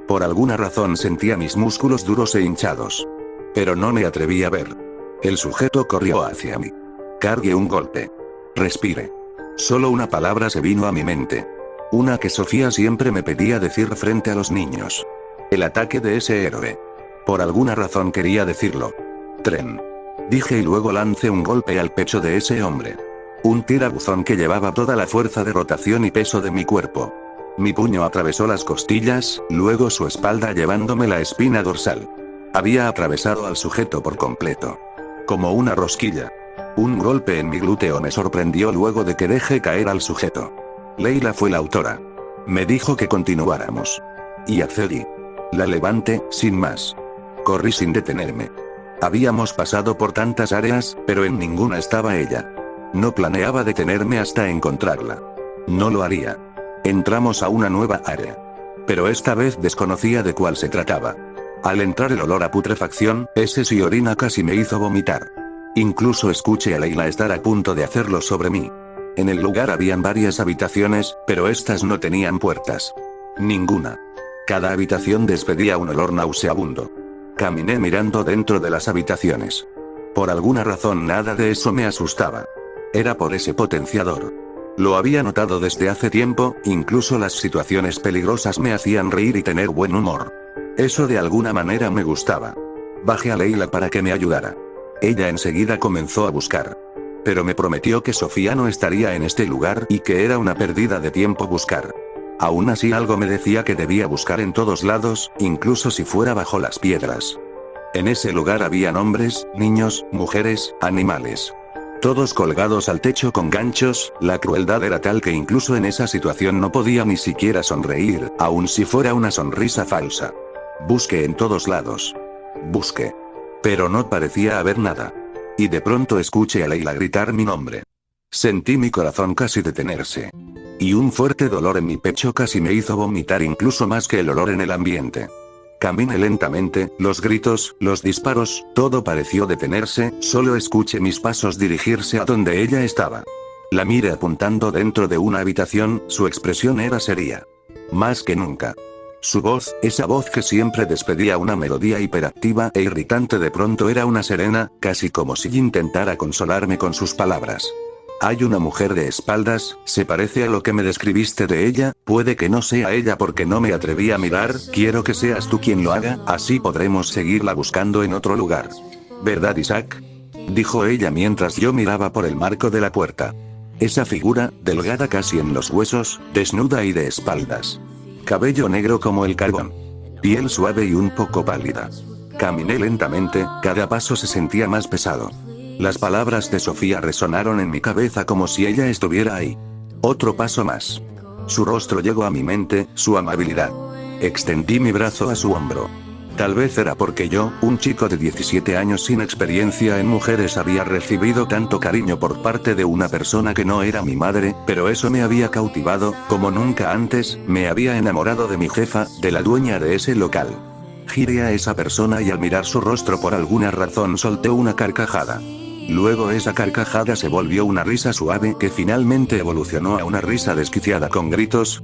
Por alguna razón sentía mis músculos duros e hinchados. Pero no me atreví a ver. El sujeto corrió hacia mí. Cargué un golpe. Respire. Solo una palabra se vino a mi mente. Una que Sofía siempre me pedía decir frente a los niños. El ataque de ese héroe. Por alguna razón quería decirlo. Tren. Dije y luego lancé un golpe al pecho de ese hombre. Un tirabuzón que llevaba toda la fuerza de rotación y peso de mi cuerpo. Mi puño atravesó las costillas, luego su espalda llevándome la espina dorsal. Había atravesado al sujeto por completo. Como una rosquilla. Un golpe en mi glúteo me sorprendió luego de que dejé caer al sujeto. Leila fue la autora. Me dijo que continuáramos. Y accedí. La levanté, sin más. Corrí sin detenerme. Habíamos pasado por tantas áreas, pero en ninguna estaba ella. No planeaba detenerme hasta encontrarla. No lo haría. Entramos a una nueva área. Pero esta vez desconocía de cuál se trataba. Al entrar el olor a putrefacción, ese sí orina casi me hizo vomitar. Incluso escuché a Leila estar a punto de hacerlo sobre mí. En el lugar habían varias habitaciones, pero estas no tenían puertas. Ninguna. Cada habitación despedía un olor nauseabundo. Caminé mirando dentro de las habitaciones. Por alguna razón nada de eso me asustaba. Era por ese potenciador. Lo había notado desde hace tiempo, incluso las situaciones peligrosas me hacían reír y tener buen humor. Eso de alguna manera me gustaba. Bajé a Leila para que me ayudara. Ella enseguida comenzó a buscar. Pero me prometió que Sofía no estaría en este lugar y que era una pérdida de tiempo buscar. Aún así algo me decía que debía buscar en todos lados, incluso si fuera bajo las piedras. En ese lugar habían hombres, niños, mujeres, animales. Todos colgados al techo con ganchos, la crueldad era tal que incluso en esa situación no podía ni siquiera sonreír, aun si fuera una sonrisa falsa. Busqué en todos lados. Busqué. Pero no parecía haber nada. Y de pronto escuché a Leila gritar mi nombre. Sentí mi corazón casi detenerse. Y un fuerte dolor en mi pecho casi me hizo vomitar incluso más que el olor en el ambiente. Caminé lentamente, los gritos, los disparos, todo pareció detenerse, solo escuché mis pasos dirigirse a donde ella estaba. La miré apuntando dentro de una habitación, su expresión era seria. Más que nunca. Su voz, esa voz que siempre despedía una melodía hiperactiva e irritante de pronto era una serena, casi como si intentara consolarme con sus palabras. Hay una mujer de espaldas, se parece a lo que me describiste de ella, puede que no sea ella porque no me atreví a mirar, quiero que seas tú quien lo haga, así podremos seguirla buscando en otro lugar. ¿Verdad, Isaac? Dijo ella mientras yo miraba por el marco de la puerta. Esa figura, delgada casi en los huesos, desnuda y de espaldas. Cabello negro como el carbón. Piel suave y un poco pálida. Caminé lentamente, cada paso se sentía más pesado. Las palabras de Sofía resonaron en mi cabeza como si ella estuviera ahí. Otro paso más. Su rostro llegó a mi mente, su amabilidad. Extendí mi brazo a su hombro. Tal vez era porque yo, un chico de 17 años sin experiencia en mujeres, había recibido tanto cariño por parte de una persona que no era mi madre, pero eso me había cautivado, como nunca antes. Me había enamorado de mi jefa, de la dueña de ese local. Giré a esa persona y al mirar su rostro por alguna razón solté una carcajada. Luego esa carcajada se volvió una risa suave que finalmente evolucionó a una risa desquiciada con gritos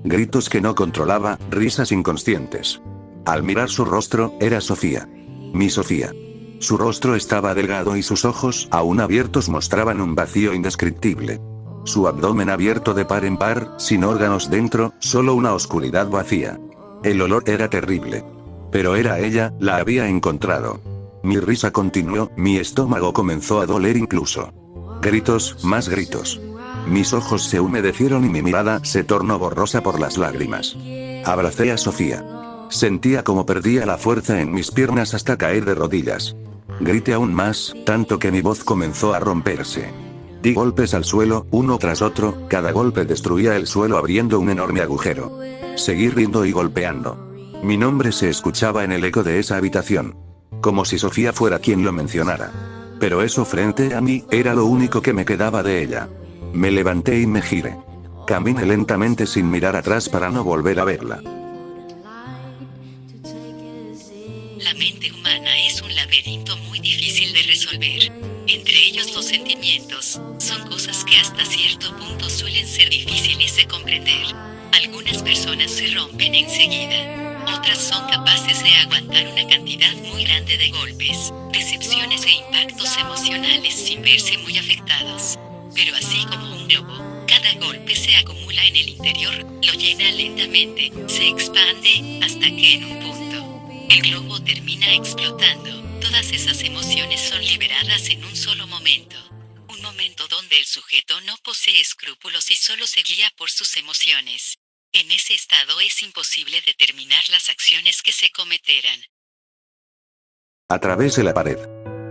que no controlaba, risas inconscientes. Al mirar su rostro, era Sofía. Mi Sofía. Su rostro estaba delgado y sus ojos, aún abiertos, mostraban un vacío indescriptible. Su abdomen abierto de par en par, sin órganos dentro, solo una oscuridad vacía. El olor era terrible. Pero era ella, la había encontrado. Mi risa continuó, mi estómago comenzó a doler incluso. Gritos, más gritos. Mis ojos se humedecieron y mi mirada se tornó borrosa por las lágrimas. Abracé a Sofía. Sentía como perdía la fuerza en mis piernas hasta caer de rodillas. Grité aún más, tanto que mi voz comenzó a romperse. Di golpes al suelo, uno tras otro, cada golpe destruía el suelo abriendo un enorme agujero. Seguí riendo y golpeando. Mi nombre se escuchaba en el eco de esa habitación. Como si Sofía fuera quien lo mencionara. Pero eso frente a mí, era lo único que me quedaba de ella. Me levanté y me giré. Caminé lentamente sin mirar atrás para no volver a verla. La mente humana es un laberinto muy difícil de resolver. Entre ellos los sentimientos, son cosas que hasta cierto punto suelen ser difíciles de comprender. Algunas personas se rompen enseguida. Otras son capaces de aguantar una cantidad muy grande de golpes, decepciones e impactos emocionales sin verse muy afectados. Pero así como un globo, cada golpe se acumula en el interior, lo llena lentamente, se expande, hasta que en un punto, el globo termina explotando. Todas esas emociones son liberadas en un solo momento. Un momento donde el sujeto no posee escrúpulos y solo se guía por sus emociones. En ese estado es imposible determinar las acciones que se cometerán. Atravesé la pared.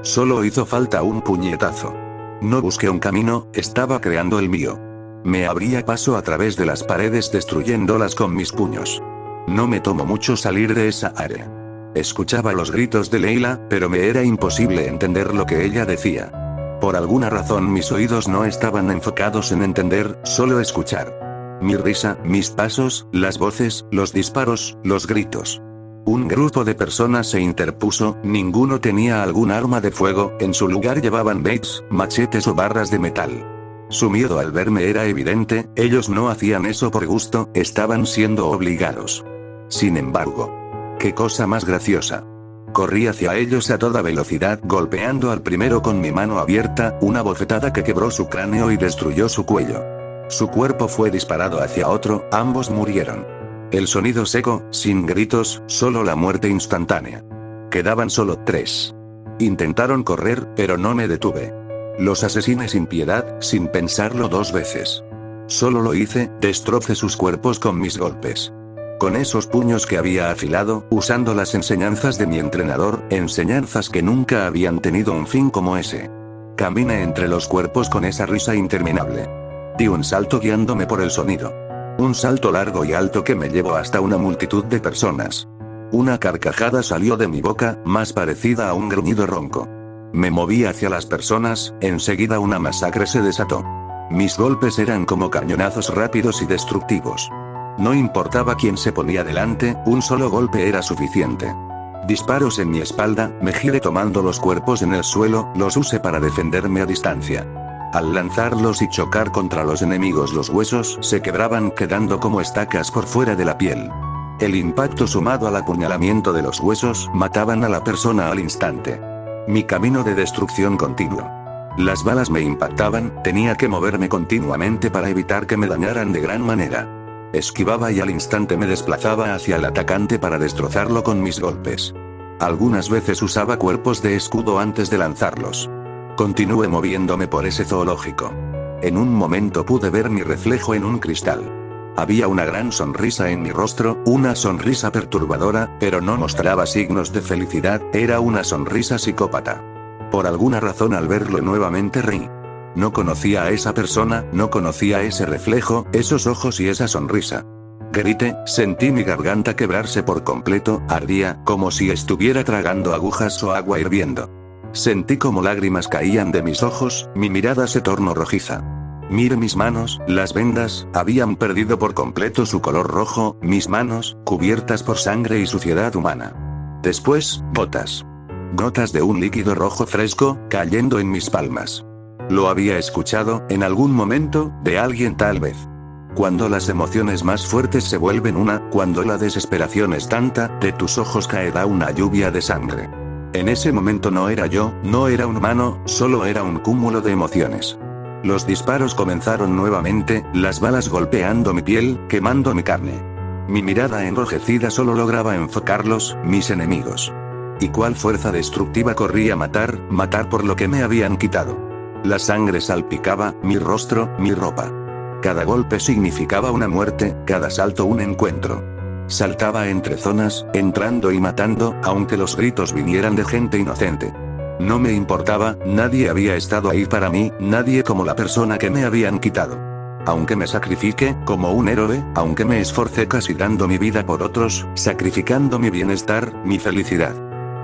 Solo hizo falta un puñetazo. No busqué un camino, estaba creando el mío. Me abría paso a través de las paredes destruyéndolas con mis puños. No me tomó mucho salir de esa área. Escuchaba los gritos de Leila, pero me era imposible entender lo que ella decía. Por alguna razón mis oídos no estaban enfocados en entender, solo escuchar. Mi risa, mis pasos, las voces, los disparos, los gritos. Un grupo de personas se interpuso, ninguno tenía algún arma de fuego, en su lugar llevaban baits, machetes o barras de metal. Su miedo al verme era evidente, ellos no hacían eso por gusto, estaban siendo obligados. Sin embargo, qué cosa más graciosa. Corrí hacia ellos a toda velocidad, golpeando al primero con mi mano abierta, una bofetada que quebró su cráneo y destruyó su cuello. Su cuerpo fue disparado hacia otro, ambos murieron. El sonido seco, sin gritos, solo la muerte instantánea. Quedaban solo 3. Intentaron correr, pero no me detuve. Los asesiné sin piedad, sin pensarlo 2 veces. Solo lo hice, destrocé sus cuerpos con mis golpes. Con esos puños que había afilado, usando las enseñanzas de mi entrenador, enseñanzas que nunca habían tenido un fin como ese. Caminé entre los cuerpos con esa risa interminable. Di un salto guiándome por el sonido. Un salto largo y alto que me llevó hasta una multitud de personas. Una carcajada salió de mi boca, más parecida a un gruñido ronco. Me moví hacia las personas, enseguida una masacre se desató. Mis golpes eran como cañonazos rápidos y destructivos. No importaba quién se ponía delante, un solo golpe era suficiente. Disparos en mi espalda, me giré tomando los cuerpos en el suelo, los usé para defenderme a distancia. Al lanzarlos y chocar contra los enemigos, los huesos se quebraban quedando como estacas por fuera de la piel. El impacto sumado al apuñalamiento de los huesos mataban a la persona al instante. Mi camino de destrucción continuo. Las balas me impactaban, tenía que moverme continuamente para evitar que me dañaran de gran manera. Esquivaba y al instante me desplazaba hacia el atacante para destrozarlo con mis golpes. Algunas veces usaba cuerpos de escudo antes de lanzarlos. Continué moviéndome por ese zoológico. En un momento pude ver mi reflejo en un cristal. Había una gran sonrisa en mi rostro, una sonrisa perturbadora, pero no mostraba signos de felicidad, era una sonrisa psicópata. Por alguna razón al verlo nuevamente reí. No conocía a esa persona, no conocía ese reflejo, esos ojos y esa sonrisa. Grité, sentí mi garganta quebrarse por completo, ardía, como si estuviera tragando agujas o agua hirviendo. Sentí como lágrimas caían de mis ojos, mi mirada se tornó rojiza. Miré mis manos, las vendas, habían perdido por completo su color rojo, mis manos, cubiertas por sangre y suciedad humana. Después, gotas. Gotas de un líquido rojo fresco, cayendo en mis palmas. Lo había escuchado, en algún momento, de alguien tal vez. Cuando las emociones más fuertes se vuelven una, cuando la desesperación es tanta, de tus ojos caerá una lluvia de sangre. En ese momento no era yo, no era un humano, solo era un cúmulo de emociones. Los disparos comenzaron nuevamente, las balas golpeando mi piel, quemando mi carne. Mi mirada enrojecida solo lograba enfocarlos, mis enemigos. Y cuál fuerza destructiva corría a matar por lo que me habían quitado. La sangre salpicaba, mi rostro, mi ropa. Cada golpe significaba una muerte, cada salto un encuentro. Saltaba entre zonas, entrando y matando, aunque los gritos vinieran de gente inocente. No me importaba, nadie había estado ahí para mí, nadie como la persona que me habían quitado. Aunque me sacrifique, como un héroe, aunque me esforcé casi dando mi vida por otros, sacrificando mi bienestar, mi felicidad.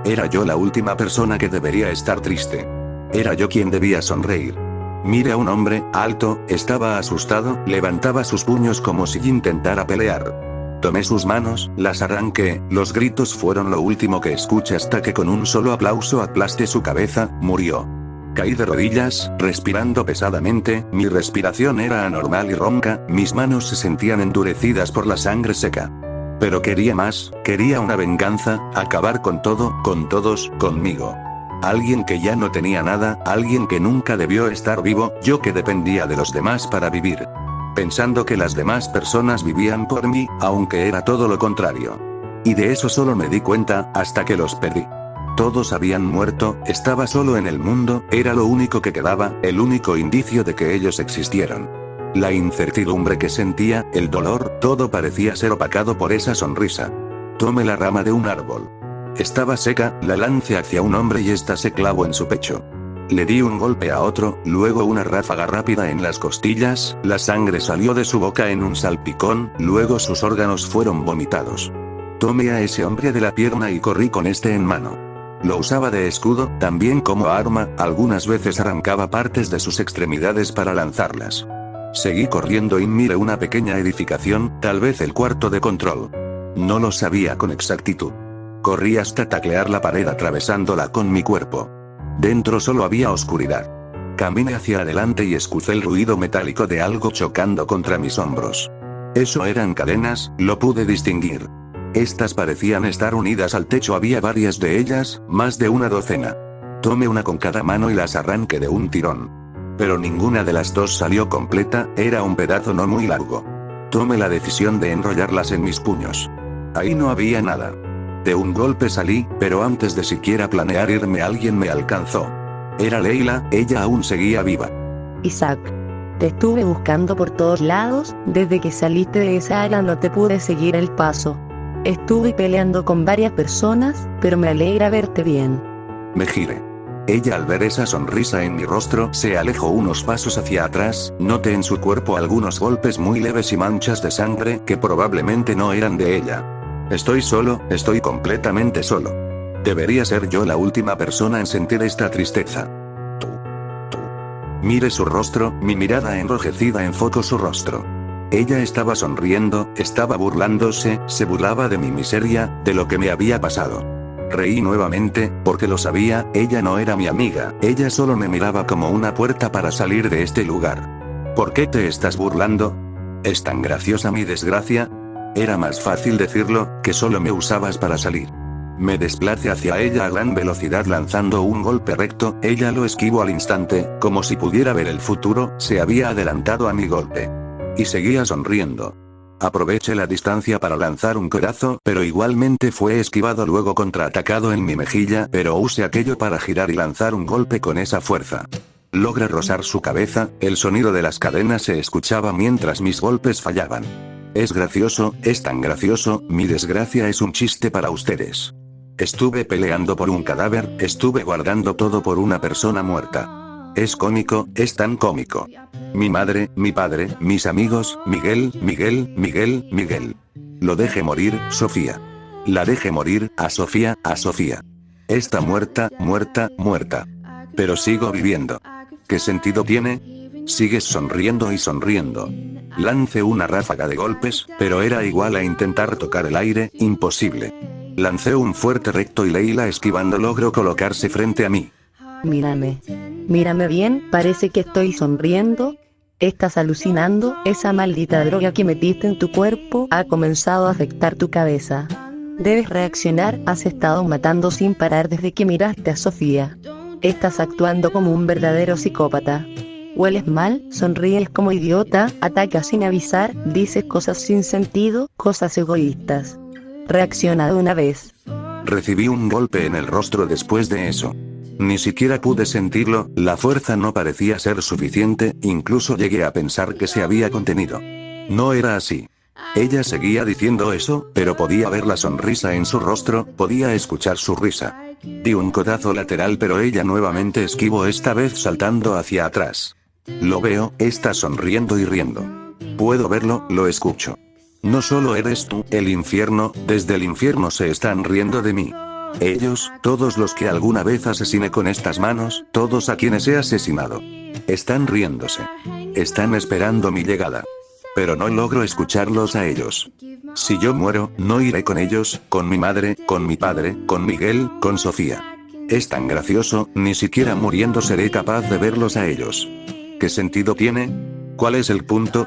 Era yo la última persona que debería estar triste. Era yo quien debía sonreír. Miré a un hombre, alto, estaba asustado, levantaba sus puños como si intentara pelear. Tomé sus manos, las arranqué, los gritos fueron lo último que escuché hasta que con un solo aplauso aplasté su cabeza, murió. Caí de rodillas, respirando pesadamente, mi respiración era anormal y ronca, mis manos se sentían endurecidas por la sangre seca. Pero quería más, quería una venganza, acabar con todo, con todos, conmigo. Alguien que ya no tenía nada, alguien que nunca debió estar vivo, yo que dependía de los demás para vivir. Pensando que las demás personas vivían por mí, aunque era todo lo contrario. Y de eso solo me di cuenta, hasta que los perdí. Todos habían muerto, estaba solo en el mundo, era lo único que quedaba, el único indicio de que ellos existieron. La incertidumbre que sentía, el dolor, todo parecía ser opacado por esa sonrisa. Tomé la rama de un árbol. Estaba seca, la lancé hacia un hombre y ésta se clavó en su pecho. Le di un golpe a otro, luego una ráfaga rápida en las costillas, la sangre salió de su boca en un salpicón, luego sus órganos fueron vomitados. Tomé a ese hombre de la pierna y corrí con este en mano. Lo usaba de escudo, también como arma, algunas veces arrancaba partes de sus extremidades para lanzarlas. Seguí corriendo y miré una pequeña edificación, tal vez el cuarto de control. No lo sabía con exactitud. Corrí hasta taclear la pared atravesándola con mi cuerpo. Dentro solo había oscuridad. Caminé hacia adelante y escuché el ruido metálico de algo chocando contra mis hombros. Eso eran cadenas, lo pude distinguir. Estas parecían estar unidas al techo, había varias de ellas, más de una docena. Tomé una con cada mano y las arranqué de un tirón. Pero ninguna de las dos salió completa, era un pedazo no muy largo. Tomé la decisión de enrollarlas en mis puños. Ahí no había nada. De un golpe salí, pero antes de siquiera planear irme alguien me alcanzó. Era Leila, ella aún seguía viva. Isaac, te estuve buscando por todos lados, desde que saliste de esa área no te pude seguir el paso. Estuve peleando con varias personas, pero me alegra verte bien. Me giré. Ella al ver esa sonrisa en mi rostro se alejó unos pasos hacia atrás, noté en su cuerpo algunos golpes muy leves y manchas de sangre que probablemente no eran de ella. Estoy solo, estoy completamente solo. Debería ser yo la última persona en sentir esta tristeza. Tú. Mire su rostro, mi mirada enrojecida enfocó su rostro. Ella estaba sonriendo, estaba burlándose, se burlaba de mi miseria, de lo que me había pasado. Reí nuevamente, porque lo sabía, ella no era mi amiga, ella solo me miraba como una puerta para salir de este lugar. ¿Por qué te estás burlando? ¿Es tan graciosa mi desgracia? Era más fácil decirlo, que solo me usabas para salir. Me desplacé hacia ella a gran velocidad lanzando un golpe recto, ella lo esquivó al instante, como si pudiera ver el futuro, se había adelantado a mi golpe. Y seguía sonriendo. Aproveché la distancia para lanzar un codazo, pero igualmente fue esquivado luego contraatacado en mi mejilla, pero usé aquello para girar y lanzar un golpe con esa fuerza. Logré rozar su cabeza, el sonido de las cadenas se escuchaba mientras mis golpes fallaban. Es gracioso, es tan gracioso, mi desgracia es un chiste para ustedes. Estuve peleando por un cadáver, estuve guardando todo por una persona muerta. Es cómico, es tan cómico. Mi madre, mi padre, mis amigos, Miguel, Miguel, Miguel, Miguel. Lo deje morir, Sofía. La deje morir, a Sofía, a Sofía. Está muerta, muerta, muerta. Pero sigo viviendo. ¿Qué sentido tiene? Sigues sonriendo y sonriendo. Lance una ráfaga de golpes, pero era igual a intentar tocar el aire, imposible. Lancé un fuerte recto y Leila esquivando logró colocarse frente a mí. Mírame. Mírame bien, parece que estoy sonriendo. Estás alucinando, esa maldita droga que metiste en tu cuerpo ha comenzado a afectar tu cabeza. Debes reaccionar, has estado matando sin parar desde que miraste a Sofía. Estás actuando como un verdadero psicópata. Hueles mal, sonríes como idiota, atacas sin avisar, dices cosas sin sentido, cosas egoístas. Reacciona de una vez. Recibí un golpe en el rostro después de eso. Ni siquiera pude sentirlo, la fuerza no parecía ser suficiente, incluso llegué a pensar que se había contenido. No era así. Ella seguía diciendo eso, pero podía ver la sonrisa en su rostro, podía escuchar su risa. Di un codazo lateral pero ella nuevamente esquivó, esta vez saltando hacia atrás. Lo veo, está sonriendo y riendo. Puedo verlo, lo escucho. No solo eres tú, el infierno, desde el infierno se están riendo de mí. Ellos, todos los que alguna vez asesiné con estas manos, todos a quienes he asesinado. Están riéndose. Están esperando mi llegada. Pero no logro escucharlos a ellos. Si yo muero, no iré con ellos, con mi madre, con mi padre, con Miguel, con Sofía. Es tan gracioso, ni siquiera muriendo seré capaz de verlos a ellos. ¿Qué sentido tiene? ¿Cuál es el punto?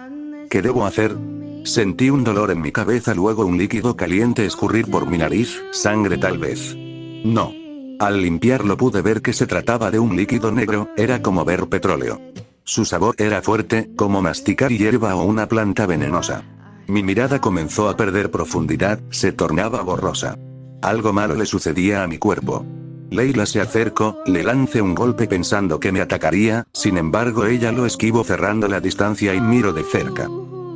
¿Qué debo hacer? Sentí un dolor en mi cabeza, luego un líquido caliente escurrir por mi nariz, sangre tal vez. No. Al limpiarlo pude ver que se trataba de un líquido negro, era como ver petróleo. Su sabor era fuerte, como masticar hierba o una planta venenosa. Mi mirada comenzó a perder profundidad, se tornaba borrosa. Algo malo le sucedía a mi cuerpo. Leila se acercó, le lancé un golpe pensando que me atacaría, sin embargo ella lo esquivó cerrando la distancia y miro de cerca.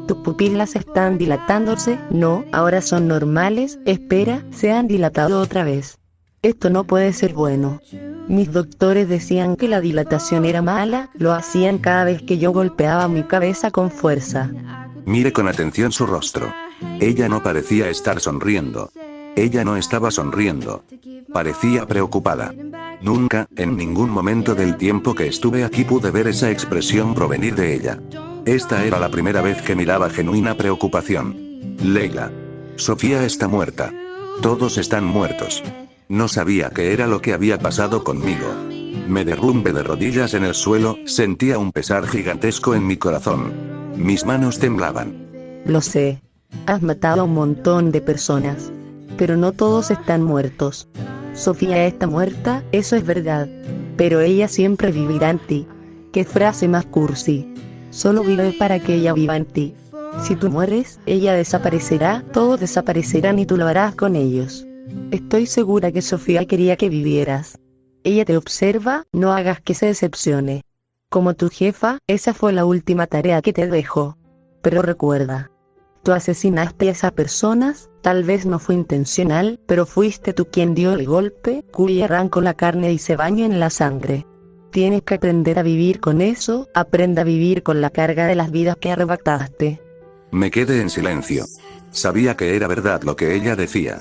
Tus pupilas están dilatándose, no, ahora son normales, espera, se han dilatado otra vez. Esto no puede ser bueno. Mis doctores decían que la dilatación era mala, lo hacían cada vez que yo golpeaba mi cabeza con fuerza. Mire con atención su rostro. Ella no parecía estar sonriendo. Ella no estaba sonriendo. Parecía preocupada. Nunca, en ningún momento del tiempo que estuve aquí pude ver esa expresión provenir de ella. Esta era la primera vez que miraba genuina preocupación. Leila. Sofía está muerta. Todos están muertos. No sabía qué era lo que había pasado conmigo. Me derrumbé de rodillas en el suelo, sentía un pesar gigantesco en mi corazón. Mis manos temblaban. Lo sé. Has matado a un montón de personas. Pero no todos están muertos. Sofía está muerta, eso es verdad. Pero ella siempre vivirá en ti. ¿Qué frase más cursi? Solo vive para que ella viva en ti. Si tú mueres, ella desaparecerá, todos desaparecerán y tú lo harás con ellos. Estoy segura que Sofía quería que vivieras. Ella te observa, no hagas que se decepcione. Como tu jefa, esa fue la última tarea que te dejó. Pero recuerda, tú asesinaste a esas personas, tal vez no fue intencional, pero fuiste tú quien dio el golpe, cuya arrancó la carne y se bañó en la sangre. Tienes que aprender a vivir con eso, aprenda a vivir con la carga de las vidas que arrebataste. Me quedé en silencio. Sabía que era verdad lo que ella decía.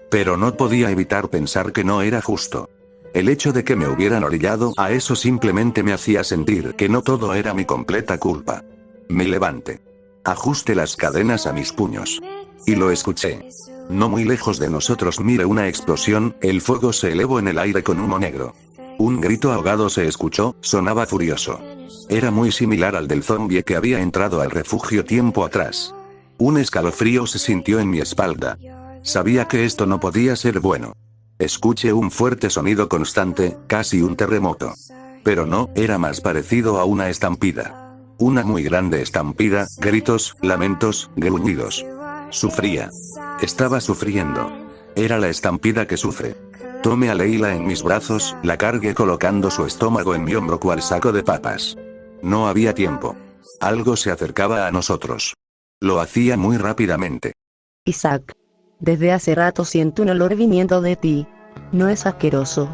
Pero no podía evitar pensar que no era justo. El hecho de que me hubieran orillado a eso simplemente me hacía sentir que no todo era mi completa culpa. Me levanté. Ajusté las cadenas a mis puños. Y lo escuché. No muy lejos de nosotros miré una explosión, el fuego se elevó en el aire con humo negro. Un grito ahogado se escuchó, sonaba furioso. Era muy similar al del zombie que había entrado al refugio tiempo atrás. Un escalofrío se sintió en mi espalda. Sabía que esto no podía ser bueno. Escuché un fuerte sonido constante, casi un terremoto. Pero no, era más parecido a una estampida. Una muy grande estampida, gritos, lamentos, gruñidos. Sufría. Estaba sufriendo. Era la estampida que sufre. Tomé a Leila en mis brazos, la cargué colocando su estómago en mi hombro cual saco de papas. No había tiempo. Algo se acercaba a nosotros. Lo hacía muy rápidamente. Isaac. Desde hace rato siento un olor viniendo de ti. No es asqueroso.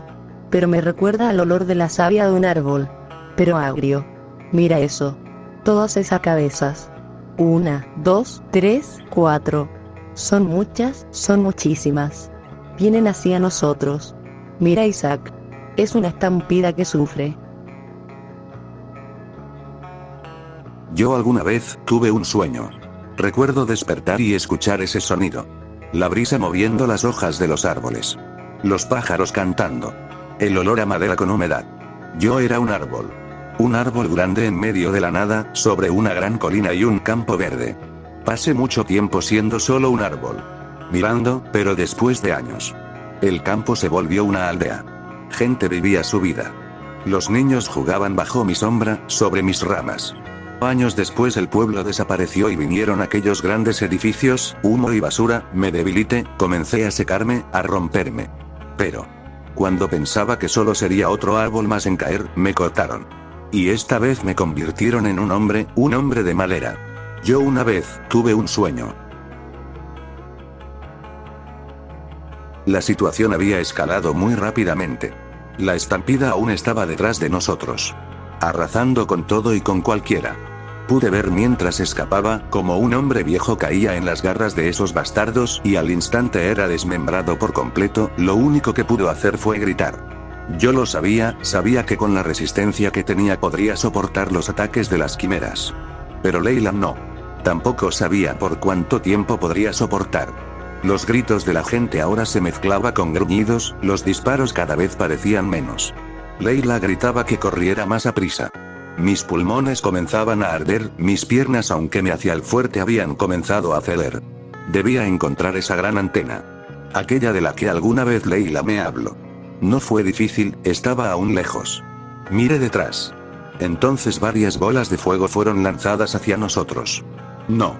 Pero me recuerda al olor de la savia de un árbol. Pero agrio. Mira eso. Todas esas cabezas. 1, 2, 3, 4. Son muchas, son muchísimas. Vienen hacia nosotros. Mira Isaac. Es una estampida que sufre. Yo alguna vez tuve un sueño. Recuerdo despertar y escuchar ese sonido. La brisa moviendo las hojas de los árboles. Los pájaros cantando. El olor a madera con humedad. Yo era un árbol. Un árbol grande en medio de la nada, sobre una gran colina y un campo verde. Pasé mucho tiempo siendo solo un árbol. Mirando, pero después de años. El campo se volvió una aldea. Gente vivía su vida. Los niños jugaban bajo mi sombra, sobre mis ramas. Años después el pueblo desapareció y vinieron aquellos grandes edificios, humo y basura, me debilité, comencé a secarme, a romperme. Pero, cuando pensaba que solo sería otro árbol más en caer, me cortaron. Y esta vez me convirtieron en un hombre de madera. Yo una vez, tuve un sueño. La situación había escalado muy rápidamente. La estampida aún estaba detrás de nosotros. Arrasando con todo y con cualquiera. Pude ver mientras escapaba, como un hombre viejo caía en las garras de esos bastardos y al instante era desmembrado por completo, lo único que pudo hacer fue gritar. Yo lo sabía que con la resistencia que tenía podría soportar los ataques de las quimeras. Pero Leila no. Tampoco sabía por cuánto tiempo podría soportar. Los gritos de la gente ahora se mezclaba con gruñidos, los disparos cada vez parecían menos. Leila gritaba que corriera más a prisa. Mis pulmones comenzaban a arder, mis piernas aunque me hacía el fuerte habían comenzado a ceder. Debía encontrar esa gran antena. Aquella de la que alguna vez Leila me habló. No fue difícil, estaba aún lejos. Miré detrás. Entonces varias bolas de fuego fueron lanzadas hacia nosotros. No.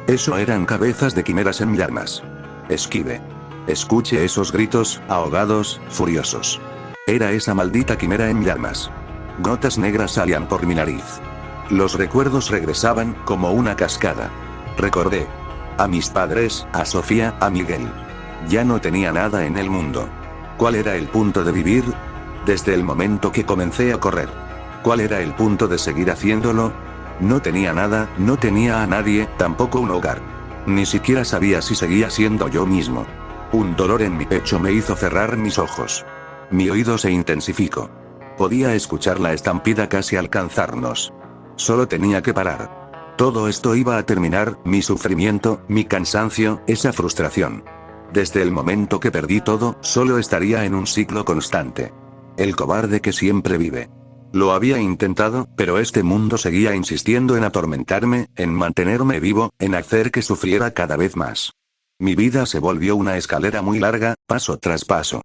Eso eran cabezas de quimeras en llamas. Esquive. Escuche esos gritos, ahogados, furiosos. Era esa maldita quimera en llamas. Gotas negras salían por mi nariz. Los recuerdos regresaban, como una cascada. Recordé. A mis padres, a Sofía, a Miguel. Ya no tenía nada en el mundo. ¿Cuál era el punto de vivir? Desde el momento que comencé a correr. ¿Cuál era el punto de seguir haciéndolo? No tenía nada, no tenía a nadie, tampoco un hogar. Ni siquiera sabía si seguía siendo yo mismo. Un dolor en mi pecho me hizo cerrar mis ojos. Mi oído se intensificó. Podía escuchar la estampida casi alcanzarnos. Solo tenía que parar. Todo esto iba a terminar, mi sufrimiento, mi cansancio, esa frustración. Desde el momento que perdí todo, solo estaría en un ciclo constante. El cobarde que siempre vive. Lo había intentado, pero este mundo seguía insistiendo en atormentarme, en mantenerme vivo, en hacer que sufriera cada vez más. Mi vida se volvió una escalera muy larga, paso tras paso.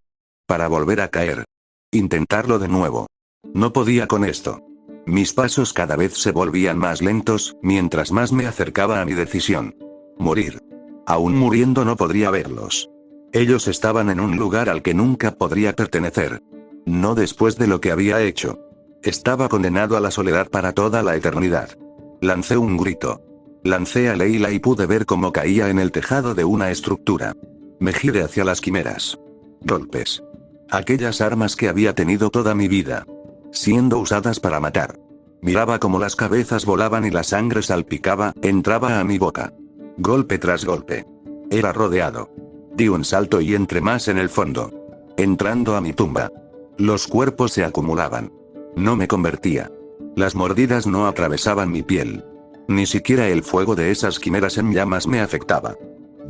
Para volver a caer. Intentarlo de nuevo. No podía con esto. Mis pasos cada vez se volvían más lentos, mientras más me acercaba a mi decisión. Morir. Aún muriendo no podría verlos. Ellos estaban en un lugar al que nunca podría pertenecer. No después de lo que había hecho. Estaba condenado a la soledad para toda la eternidad. Lancé un grito. Lancé a Leila y pude ver cómo caía en el tejado de una estructura. Me giré hacia las quimeras. Golpes. Aquellas armas que había tenido toda mi vida. Siendo usadas para matar. Miraba cómo las cabezas volaban y la sangre salpicaba, entraba a mi boca. Golpe tras golpe. Era rodeado. Di un salto y entré más en el fondo. Entrando a mi tumba. Los cuerpos se acumulaban. No me convertía. Las mordidas no atravesaban mi piel. Ni siquiera el fuego de esas quimeras en llamas me afectaba.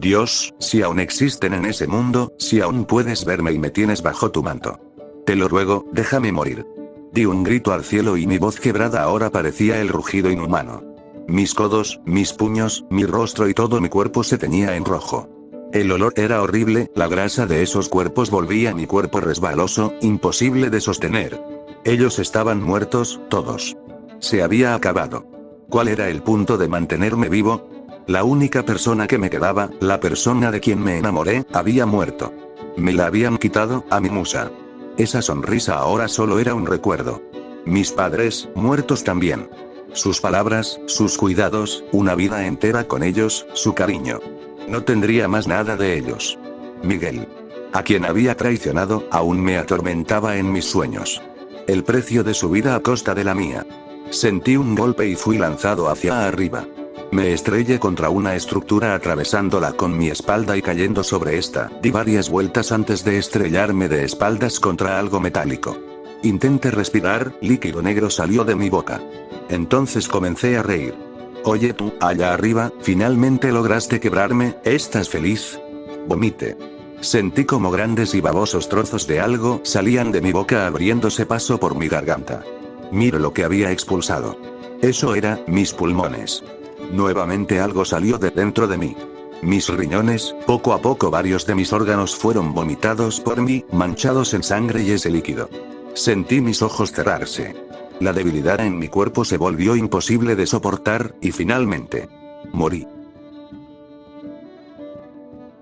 Dios, si aún existen en ese mundo, si aún puedes verme y me tienes bajo tu manto. Te lo ruego, déjame morir. Di un grito al cielo y mi voz quebrada ahora parecía el rugido inhumano. Mis codos, mis puños, mi rostro y todo mi cuerpo se teñía en rojo. El olor era horrible, la grasa de esos cuerpos volvía mi cuerpo resbaloso, imposible de sostener. Ellos estaban muertos, todos. Se había acabado. ¿Cuál era el punto de mantenerme vivo? La única persona que me quedaba, la persona de quien me enamoré, había muerto. Me la habían quitado, a mi musa. Esa sonrisa ahora solo era un recuerdo. Mis padres, muertos también. Sus palabras, sus cuidados, una vida entera con ellos, su cariño. No tendría más nada de ellos. Miguel. A quien había traicionado, aún me atormentaba en mis sueños. El precio de su vida a costa de la mía. Sentí un golpe y fui lanzado hacia arriba. Me estrellé contra una estructura atravesándola con mi espalda y cayendo sobre esta. Di varias vueltas antes de estrellarme de espaldas contra algo metálico. Intenté respirar, líquido negro salió de mi boca. Entonces comencé a reír. Oye tú, allá arriba, finalmente lograste quebrarme, ¿estás feliz? Vomité. Sentí como grandes y babosos trozos de algo salían de mi boca abriéndose paso por mi garganta. Miro lo que había expulsado. Eso era, mis pulmones. Nuevamente algo salió de dentro de mí. Mis riñones, poco a poco varios de mis órganos fueron vomitados por mí, manchados en sangre y ese líquido. Sentí mis ojos cerrarse. La debilidad en mi cuerpo se volvió imposible de soportar, y finalmente, morí.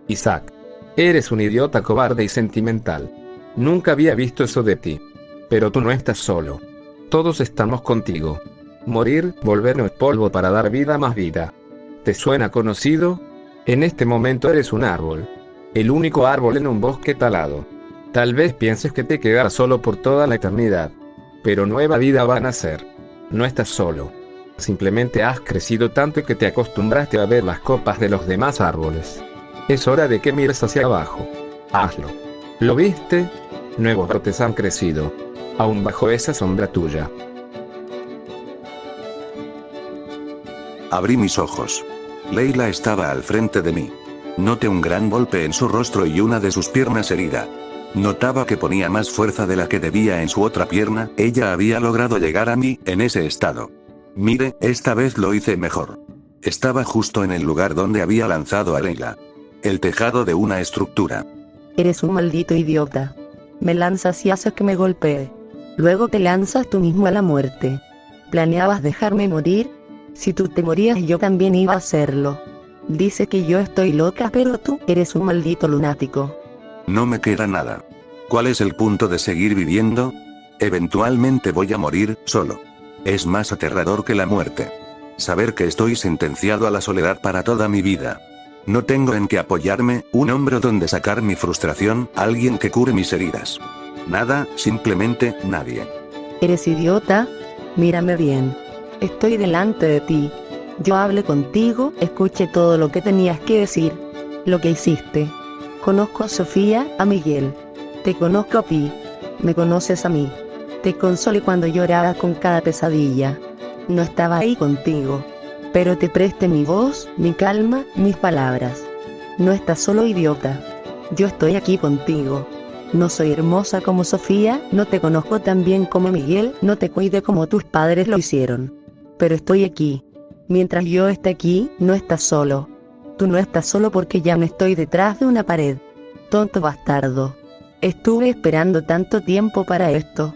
Isaac. Eres un idiota cobarde y sentimental. Nunca había visto eso de ti. Pero tú no estás solo. Todos estamos contigo. Morir, volvernos polvo para dar vida a más vida. ¿Te suena conocido? En este momento eres un árbol. El único árbol en un bosque talado. Tal vez pienses que te quedarás solo por toda la eternidad. Pero nueva vida va a nacer. No estás solo. Simplemente has crecido tanto que te acostumbraste a ver las copas de los demás árboles. Es hora de que mires hacia abajo. Hazlo. ¿Lo viste? Nuevos brotes han crecido. Aún bajo esa sombra tuya. Abrí mis ojos. Leila estaba al frente de mí. Noté un gran golpe en su rostro y una de sus piernas herida. Notaba que ponía más fuerza de la que debía en su otra pierna. Ella había logrado llegar a mí, en ese estado. Mire, esta vez lo hice mejor. Estaba justo en el lugar donde había lanzado a Leila. El tejado de una estructura. Eres un maldito idiota. Me lanzas y haces que me golpee. Luego te lanzas tú mismo a la muerte. ¿Planeabas dejarme morir? Si tú te morías yo también iba a hacerlo. Dice que yo estoy loca, pero tú eres un maldito lunático. No me queda nada. ¿Cuál es el punto de seguir viviendo? Eventualmente voy a morir, solo. Es más aterrador que la muerte. Saber que estoy sentenciado a la soledad para toda mi vida. No tengo en qué apoyarme, un hombro donde sacar mi frustración, alguien que cure mis heridas. Nada, simplemente nadie. ¿Eres idiota? Mírame bien. Estoy delante de ti. Yo hablé contigo, escuché todo lo que tenías que decir. Lo que hiciste. Conozco a Sofía, a Miguel. Te conozco a ti. Me conoces a mí. Te consolé cuando llorabas con cada pesadilla. No estaba ahí contigo. Pero te presté mi voz, mi calma, mis palabras. No estás solo, idiota. Yo estoy aquí contigo. No soy hermosa como Sofía, no te conozco tan bien como Miguel, no te cuide como tus padres lo hicieron. Pero estoy aquí. Mientras yo esté aquí, no estás solo. Tú no estás solo porque ya no estoy detrás de una pared. Tonto bastardo. Estuve esperando tanto tiempo para esto.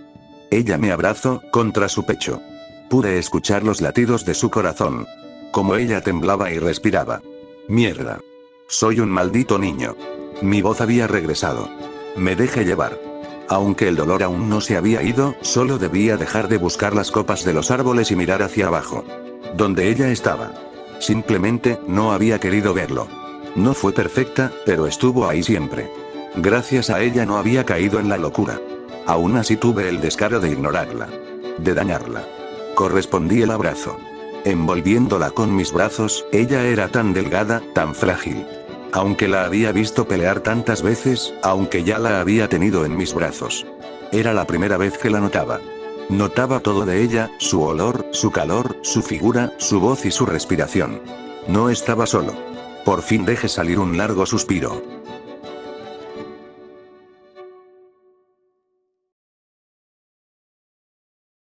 Ella me abrazó, contra su pecho. Pude escuchar los latidos de su corazón. Como ella temblaba y respiraba. Mierda. Soy un maldito niño. Mi voz había regresado. Me dejé llevar. Aunque el dolor aún no se había ido, solo debía dejar de buscar las copas de los árboles y mirar hacia abajo. Donde ella estaba. Simplemente, no había querido verlo. No fue perfecta, pero estuvo ahí siempre. Gracias a ella no había caído en la locura. Aún así tuve el descaro de ignorarla. De dañarla. Correspondí el abrazo. Envolviéndola con mis brazos, ella era tan delgada, tan frágil. Aunque la había visto pelear tantas veces, aunque ya la había tenido en mis brazos. Era la primera vez que la notaba. Notaba todo de ella, su olor, su calor, su figura, su voz y su respiración. No estaba solo. Por fin dejé salir un largo suspiro.